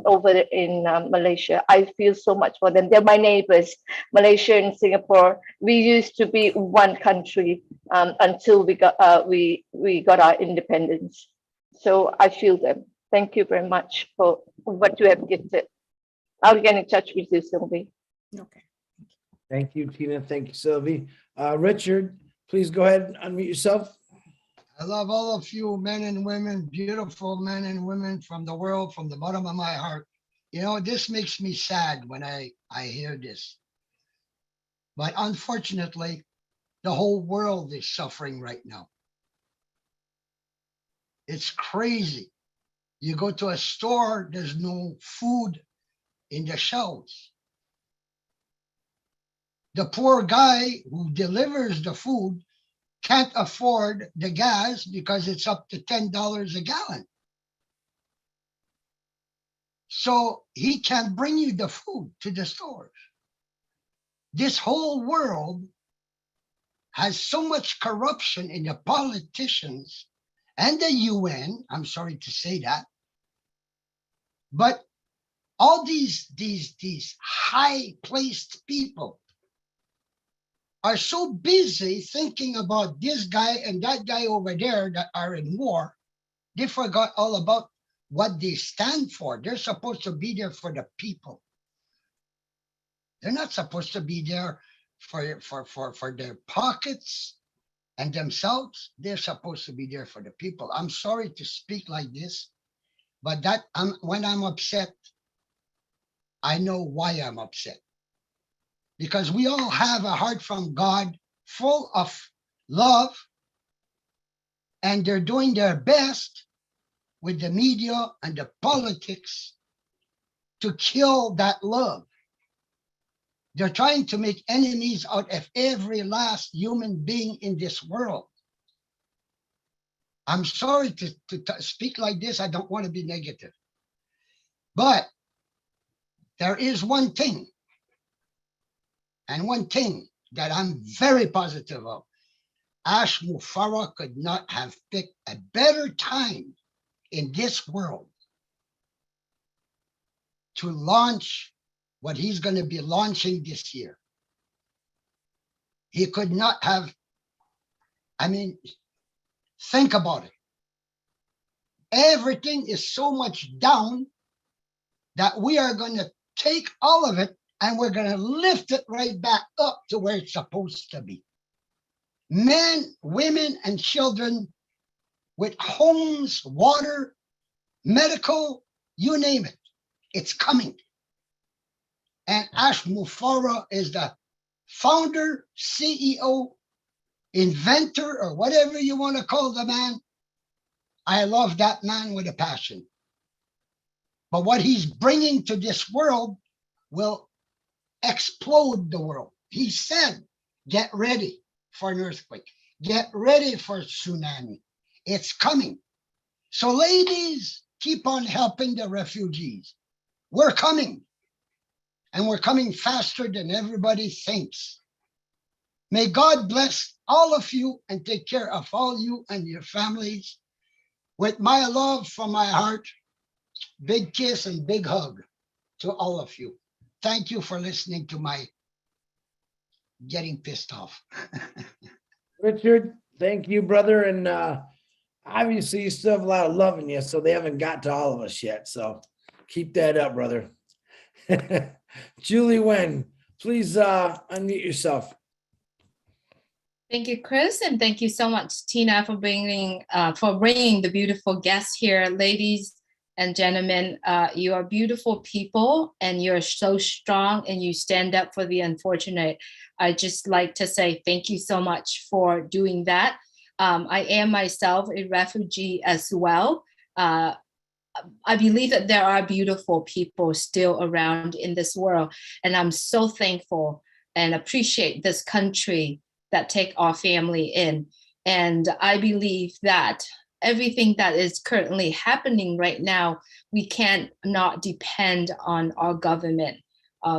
C: over in Malaysia. I feel so much for them. They're my neighbors. Malaysia and Singapore, we used to be one country until we got our independence. So I feel them. Thank you very much for what you have gifted. I'll get in touch with you, Sylvie.
M: Okay.
A: Thank you, Tina. Thank you, Sylvie. Richard, please go ahead and unmute yourself.
N: I love all of you men and women, beautiful men and women from the world, from the bottom of my heart. You know, this makes me sad when I hear this. But unfortunately, the whole world is suffering right now. It's crazy. You go to a store, there's no food in the shelves. The poor guy who delivers the food can't afford the gas because it's up to $10 a gallon. So he can't bring you the food to the stores. This whole world has so much corruption in the politicians and the UN. I'm sorry to say that. But all these high-placed people are so busy thinking about this guy and that guy over there that are in war, they forgot all about what they stand for. They're supposed to be there for the people. They're not supposed to be there for their pockets and themselves. They're supposed to be there for the people. I'm sorry to speak like this, but when I'm upset, I know why I'm upset. Because we all have a heart from God full of love, and they're doing their best with the media and the politics to kill that love. They're trying to make enemies out of every last human being in this world. I'm sorry to speak like this. I don't want to be negative. But there is one thing, and one thing that I'm very positive of. Ash Mufarah could not have picked a better time in this world to launch what he's going to be launching this year. He could not have, I mean, think about it. Everything is so much down that we are going to take all of it and we're going to lift it right back up to where it's supposed to be. Men, women, and children with homes, water, medical, you name it, it's coming. And Ash Mufara is the founder, CEO, inventor, or whatever you want to call the man. I love that man with a passion. But what he's bringing to this world will explode the world. He said, get ready for an earthquake. Get ready for a tsunami. It's coming. So ladies, keep on helping the refugees. We're coming. And we're coming faster than everybody thinks. May God bless all of you and take care of all you and your families. With my love from my heart, big kiss and big hug to all of you. Thank you for listening to my getting pissed off.
A: Richard, thank you, brother. And obviously you still have a lot of love in you, so they haven't got to all of us yet. So keep that up, brother. Julie Wen, please unmute yourself.
O: Thank you, Chris, and thank you so much, Tina, for bringing the beautiful guests here. Ladies and gentlemen, you are beautiful people, and you're so strong, and you stand up for the unfortunate. I just like to say thank you so much for doing that. I am myself a refugee as well. I believe that there are beautiful people still around in this world, and I'm so thankful and appreciate this country that take our family in. And I believe that everything that is currently happening right now, we can't not depend on our government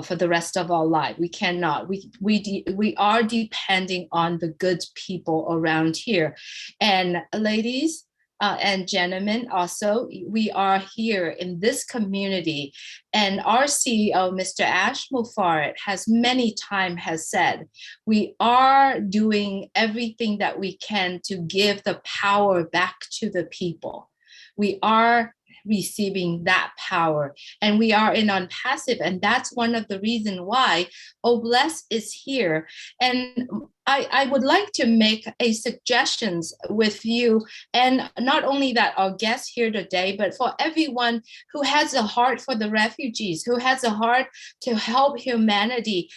O: for the rest of our life. We cannot. We are depending on the good people around here. And ladies and gentlemen, also, we are here in this community, and our CEO, Mr. Ash Mufarad, has many times has said, we are doing everything that we can to give the power back to the people. We are receiving that power, and we are in ONPASSIVE, and that's one of the reasons why OBLESS is here. And I would like to make a suggestions with you, and not only that, our guests here today, but for everyone who has a heart for the refugees, who has a heart to help humanity,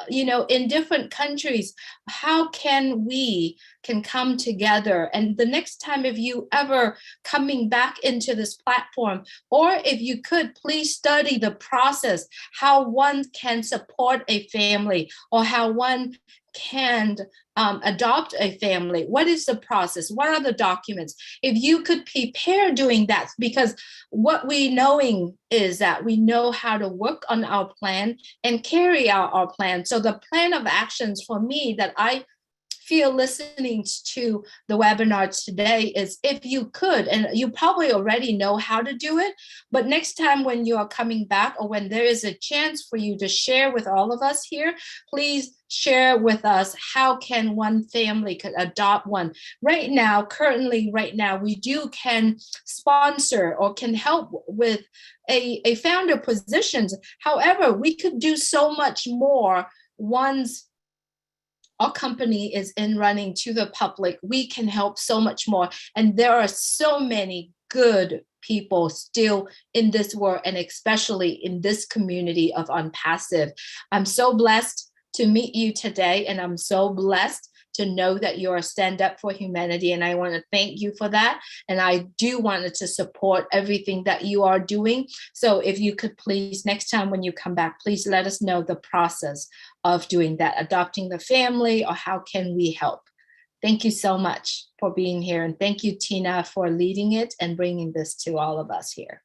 O: in different countries. How can we can come together? And the next time, if you ever coming back into this platform, or if you could please study the process, how one can support a family, or how one can adopt a family. What is the process? What are the documents? If you could prepare doing that, because what we knowing is that we know how to work on our plan and carry out our plan. So the plan of actions for me that I feel listening to the webinars today is, if you could, and you probably already know how to do it, but next time when you are coming back, or when there is a chance for you to share with all of us here, please share with us how can one family could adopt one. Right now, currently right now, we can sponsor or can help with a founder positions. However, we could do so much more once our company is in running to the public. We can help so much more. And there are so many good people still in this world, and especially in this community of ONPASSIVE. I'm so blessed to meet you today, and I'm so blessed to know that you're a stand up for humanity. And I want to thank you for that. And I do want to support everything that you are doing. So if you could please, next time when you come back, please let us know the process of doing that, adopting the family, or how can we help. Thank you so much for being here. And thank you, Tina, for leading it and bringing this to all of us here.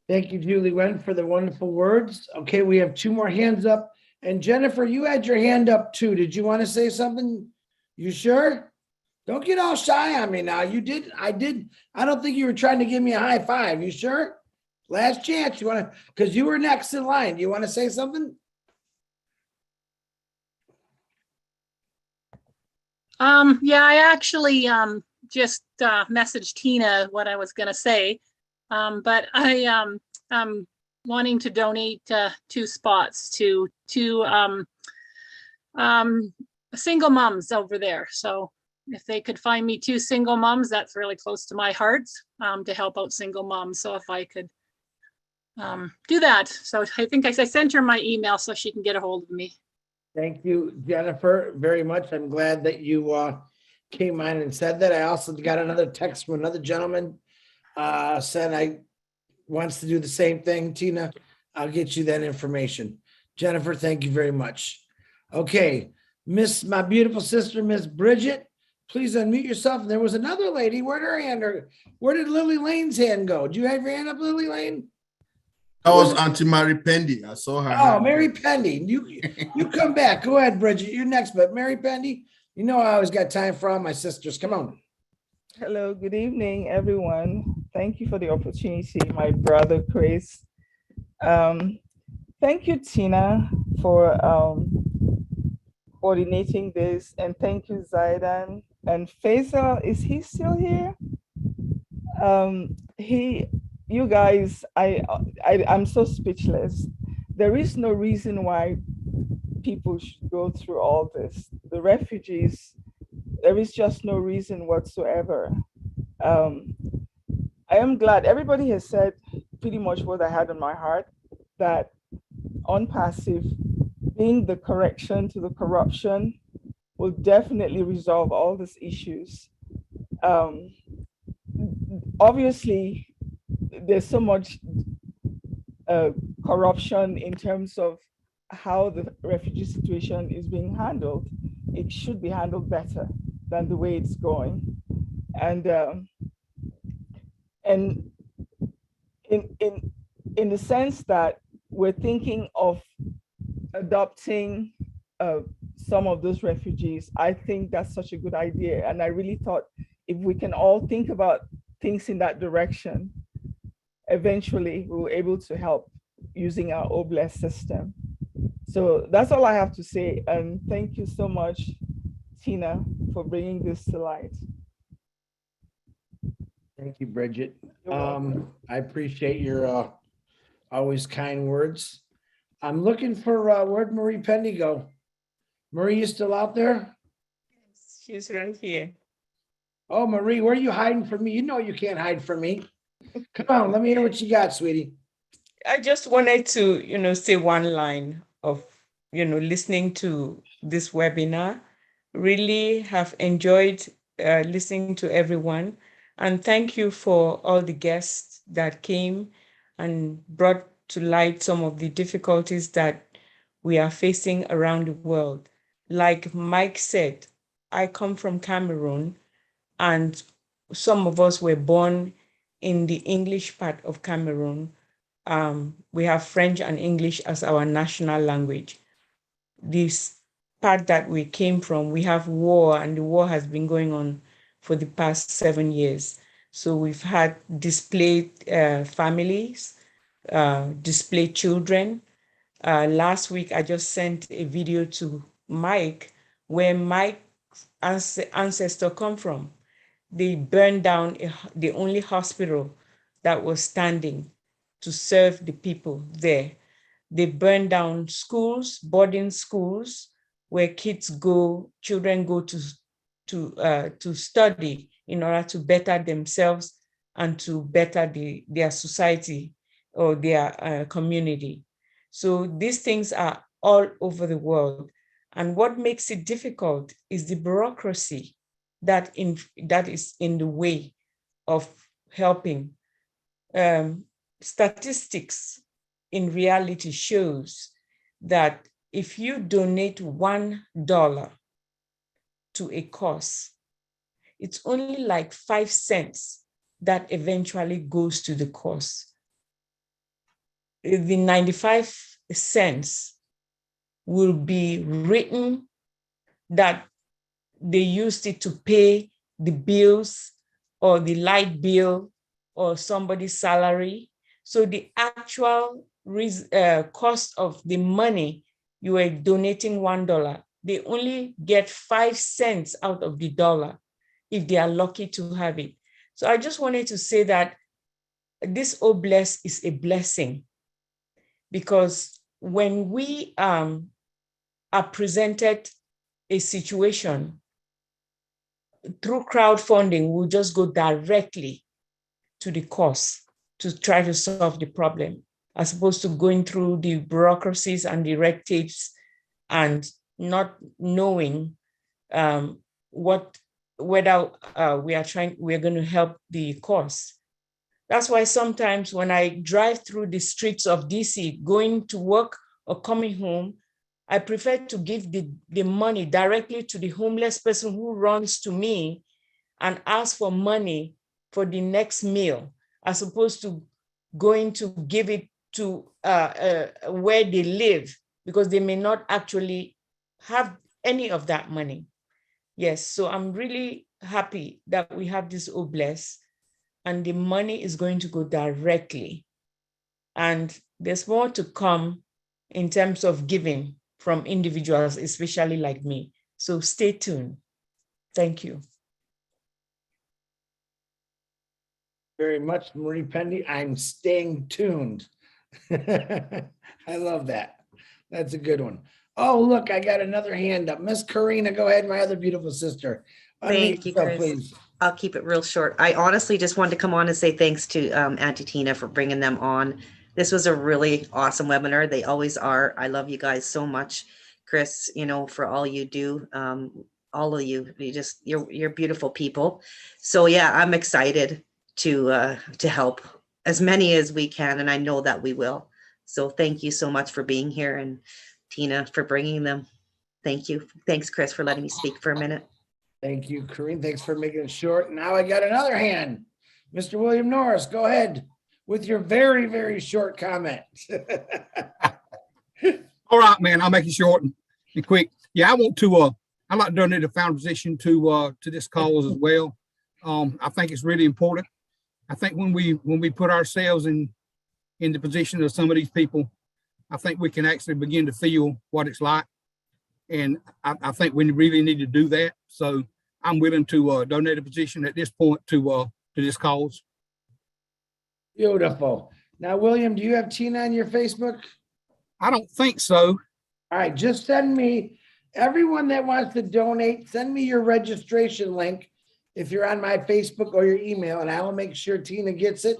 A: Thank you, Julie Wen, for the wonderful words. Okay, we have 2 more hands up. And Jennifer, you had your hand up too. Did you want to say something? You sure? Don't get all shy on me now. You did. I did. I don't think you were trying to give me a high five. You sure? Last chance. You want to, because you were next in line. You want to say something?
P: Yeah, I actually just messaged Tina what I was going to say, but I'm wanting to donate 2 spots to 2 single moms over there. So if they could find me 2 single moms, that's really close to my heart, to help out single moms. So if I could do that. So I think I sent her my email so she can get a hold of me.
A: Thank you, Jennifer, very much. I'm glad that you came on and said that. I also got another text from another gentleman said I wants to do the same thing. Tina, I'll get you that information. Jennifer, thank you very much. Okay, my beautiful sister, Miss Bridget, please unmute yourself. And there was another lady. Where'd her hand? Where did Lily Lane's hand go? Do you have your hand up, Lily Lane?
H: That was Auntie Mary Pendy. I saw her.
A: Oh, Mary Pendy. You come back. Go ahead, Bridget. You're next. But Mary Pendy, you know I always got time for all my sisters. Come on.
Q: Hello, good evening, everyone. Thank you for the opportunity, my brother Chris. Thank you, Tina, for coordinating this, and thank you, Zaidan. And Faisal, is he still here? You guys, I'm so speechless. There is no reason why people should go through all this. The refugees, there is just no reason whatsoever. I am glad everybody has said pretty much what I had on my heart, that ONPASSIVE being the correction to the corruption will definitely resolve all these issues. Obviously, there's so much corruption in terms of how the refugee situation is being handled. It should be handled better than the way it's going. And in the sense that we're thinking of adopting some of those refugees, I think that's such a good idea. And I really thought if we can all think about things in that direction, eventually we'll be able to help using our OBLES system. So that's all I have to say. And thank you so much, Tina, for bringing this to light.
A: Thank you, Bridget. I appreciate your always kind words. I'm looking for where'd Marie Pendy go? Marie, you still out there?
R: She's right here.
A: Oh, Marie, where are you hiding from me? You know you can't hide from me. Come on, let me hear what you got, sweetie.
R: I just wanted to, say one line of, listening to this webinar. Really have enjoyed listening to everyone. And thank you for all the guests that came and brought to light some of the difficulties that we are facing around the world. Like Mike said, I come from Cameroon, and some of us were born in the English part of Cameroon. We have French and English as our national language. This part that we came from, we have war, and the war has been going on for the past 7 years. So we've had displaced families, displaced children. Last week, I just sent a video to Mike where Mike's ancestors come from. They burned down the only hospital that was standing to serve the people there. They burned down schools, boarding schools, where children go to study in order to better themselves and to better their society or their community. So these things are all over the world. And what makes it difficult is the bureaucracy that is in the way of helping. Statistics in reality shows that if you donate $1 to a cause, it's only like 5 cents that eventually goes to the cause. The 95 cents will be written that they used it to pay the bills or the light bill or somebody's salary. So the actual cost of the money you are donating $1, they only get 5 cents out of the dollar. if they are lucky to have it. So I just wanted to say that this OBLESS is a blessing, because when we are presented a situation through crowdfunding, we'll just go directly to the cause to try to solve the problem, as opposed to going through the bureaucracies and the red tapes and not knowing whether we're going to help the cause. That's why sometimes when I drive through the streets of DC, going to work or coming home, I prefer to give the money directly to the homeless person who runs to me and asks for money for the next meal, as opposed to going to give it to where they live, because they may not actually have any of that money. Yes, so I'm really happy that we have this OBLESS, and the money is going to go directly. And there's more to come in terms of giving from individuals, especially like me. So stay tuned. Thank you.
A: Very much, Marie Pendy. I'm staying tuned. I love that. That's a good one. Oh, look, I got another hand up. Miss Karina, go ahead, my other beautiful sister.
S: Thank you, Chris.
A: Please.
S: I'll keep it real short. I honestly just wanted to come on and say thanks to Auntie Tina for bringing them on. This was a really awesome webinar. They always are. I love you guys so much, Chris, you know, for all you do. All of you, you're beautiful people. So yeah, I'm excited to help as many as we can, and I know that we will. So thank you so much for being here, and Tina for bringing them. Thank you. Thanks, Chris, for letting me speak for a minute.
A: Thank you, Corinne. Thanks for making it short. Now I got another hand. Mr. William Norris, go ahead with your very, very short comment.
T: All right, man, I'll make it short and quick. Yeah, I want to, I'd like to donate a founder position to this cause as well. I think it's really important. I think when we put ourselves in the position of some of these people, I think we can actually begin to feel what it's like. And I think we really need to do that. So I'm willing to donate a position at this point to this cause.
A: Beautiful. Now, William, do you have Tina on your Facebook?
T: I don't think so.
A: All right, just send me, everyone that wants to donate, send me your registration link if you're on my Facebook or your email, and I will make sure Tina gets it.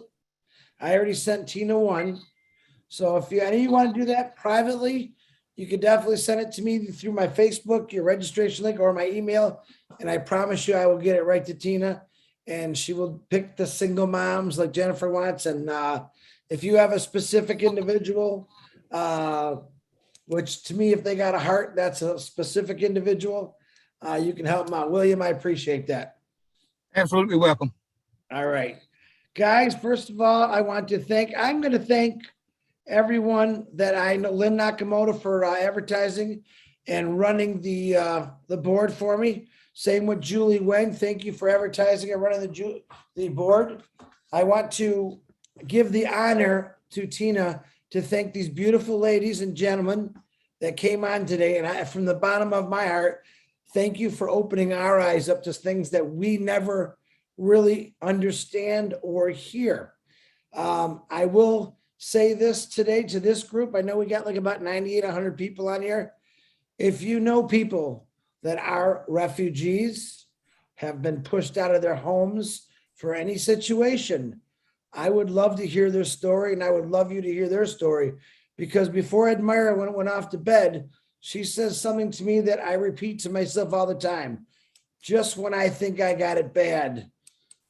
A: I already sent Tina one. So if any of you want to do that privately, you can definitely send it to me through my Facebook, your registration link, or my email. And I promise you, I will get it right to Tina, and she will pick the single moms like Jennifer wants. And if you have a specific individual, which to me, if they got a heart, that's a specific individual, you can help them out. William, I appreciate that.
T: Absolutely welcome.
A: All right. Guys, first of all, I'm going to thank everyone that I know, Lynn Nakamoto for advertising and running the board for me. Same with Julie Wang. Thank you for advertising and running the board. I want to give the honor to Tina to thank these beautiful ladies and gentlemen that came on today. And from the bottom of my heart, thank you for opening our eyes up to things that we never really understand or hear. I will say this today to this group. I know we got like about 98, 100 people on here. If you know people that are refugees, have been pushed out of their homes for any situation, I would love to hear their story, and I would love you to hear their story, because before Admira went off to bed, she says something to me that I repeat to myself all the time. Just when I think I got it bad,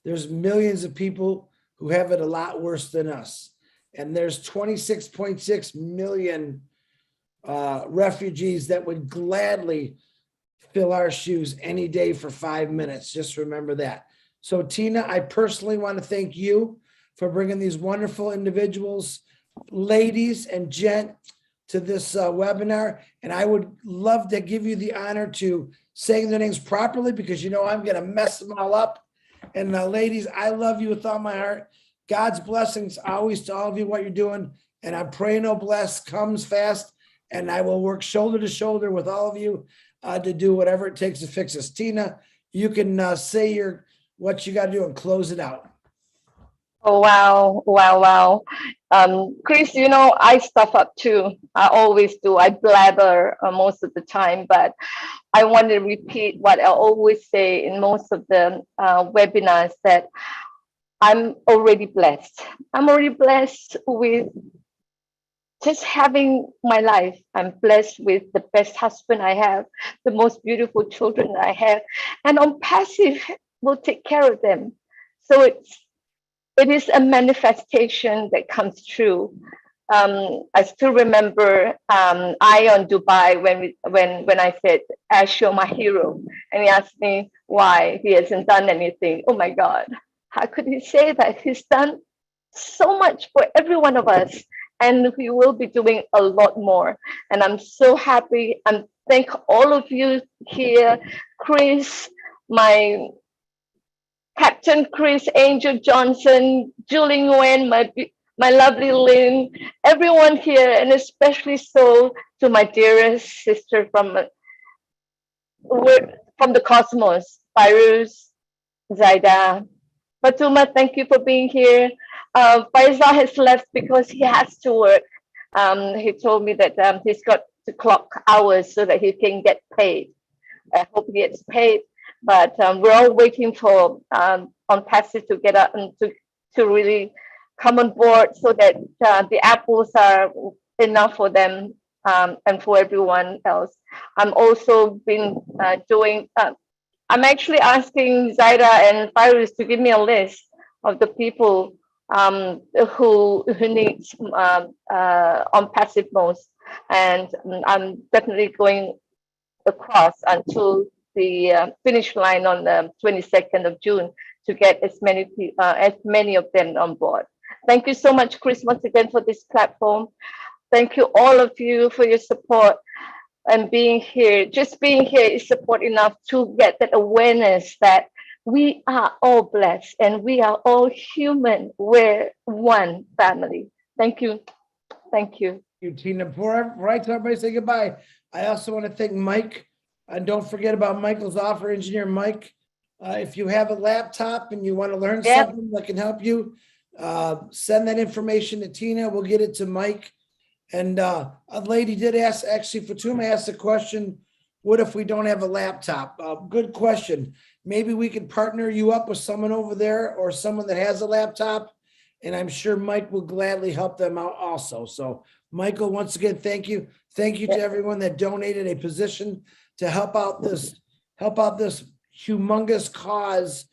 A: there's millions of people who have it a lot worse than us. And there's 26.6 million refugees that would gladly fill our shoes any day for 5 minutes. Just remember that. So Tina, I personally want to thank you for bringing these wonderful individuals, ladies and gent, to this webinar. And I would love to give you the honor to saying their names properly, because you know I'm going to mess them all up. And ladies, I love you with all my heart. God's blessings always to all of you, what you're doing. And I'm praying OBLESS comes fast, and I will work shoulder to shoulder with all of you to do whatever it takes to fix this. Tina, you can say what you got to do and close it out.
C: Oh, wow, wow, wow. Chris, you know, I stuff up too. I always do. I blabber most of the time, but I want to repeat what I always say in most of the webinars, that I'm already blessed. I'm already blessed with just having my life. I'm blessed with the best husband I have, the most beautiful children I have, and ONPASSIVE will take care of them. So it is a manifestation that comes true. I still remember I on Dubai when I said, Ash, you're my hero. And he asked me why he hasn't done anything. Oh my God, how could he say that? He's done so much for every one of us. And we will be doing a lot more. And I'm so happy. And thank all of you here, Chris, my Captain Chris, Angel Johnson, Julie Nguyen, my lovely Lynn, everyone here, and especially so to my dearest sister from the cosmos, Fairuz, Zaida. Fatuma, thank you for being here. Faisal has left because he has to work. He told me that he's got to clock hours so that he can get paid. I hope he gets paid. But we're all waiting for ONPASSIVE to get up and to really come on board so that the apples are enough for them and for everyone else. I'm also been doing, I'm actually asking Zaida and Fairuz to give me a list of the people who needs ONPASSIVE most. And I'm definitely going across until the finish line on the 22nd of June to get as many of them on board. Thank you so much, Chris, once again for this platform. Thank you all of you for your support and being here. Just being here is support enough to get that awareness that we are all blessed and we are all human. We're one family. Thank you. Thank you.
A: Thank you, Tina. Before I tell everybody say goodbye, I also want to thank Mike. And don't forget about Michael's offer, engineer Mike. If you have a laptop and you want to learn something that can help you, send that information to Tina. We'll get it to Mike. And a lady did ask, actually, Fatuma asked a question, what if we don't have a laptop? Good question. Maybe we could partner you up with someone over there or someone that has a laptop. And I'm sure Mike will gladly help them out also. So Michael, once again, thank you. Thank you to everyone that donated a position to help out this humongous cause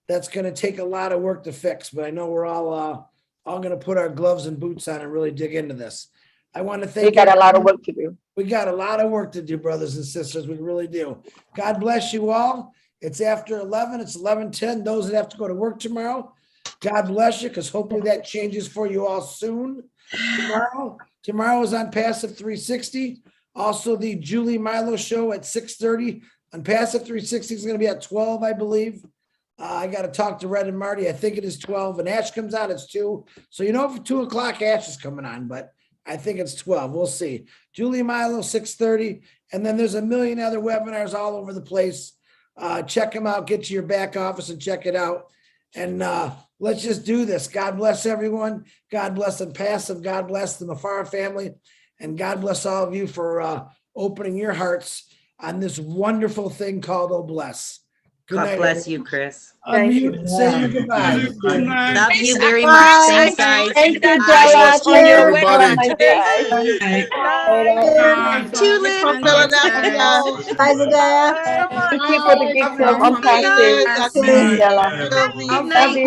A: that's going to take a lot of work to fix. But I know we're all going to put our gloves and boots on and really dig into this. I want to thank you.
C: We got a lot of work to do.
A: We got a lot of work to do, brothers and sisters. We really do. God bless you all. It's after 11. It's 11:10. Those that have to go to work tomorrow, God bless you, because hopefully that changes for you all soon. Tomorrow is ONPASSIVE 360. Also, the Julie Milo show at 6:30. ONPASSIVE 360 is going to be at 12, I believe. I got to talk to Red and Marty. I think it is 12. And Ash comes out, it's 2. So you know, for 2 o'clock, Ash is coming on, but I think it's 12. We'll see. Julie Milo, 6:30. And then there's a million other webinars all over the place. Check them out. Get to your back office and check it out. And let's just do this. God bless everyone. God bless ONPASSIVE. God bless the Mafara family. And God bless all of you for opening your hearts on this wonderful thing called Oh Bless. Good
S: God
A: night,
S: bless
A: everyone.
S: you, Chris.
A: Unmute and say your goodbye.
S: Love you very much. Thanks, guys.
C: Thank you,
S: Bye.
C: Jala.
H: Thank you, everybody.
S: Tulip
U: from Philadelphia.
C: Bye, Jaya. Thank you for the gift of ONPASSIVE.
U: Dr. Lee.
C: Jala.
U: Love you.
C: Love you.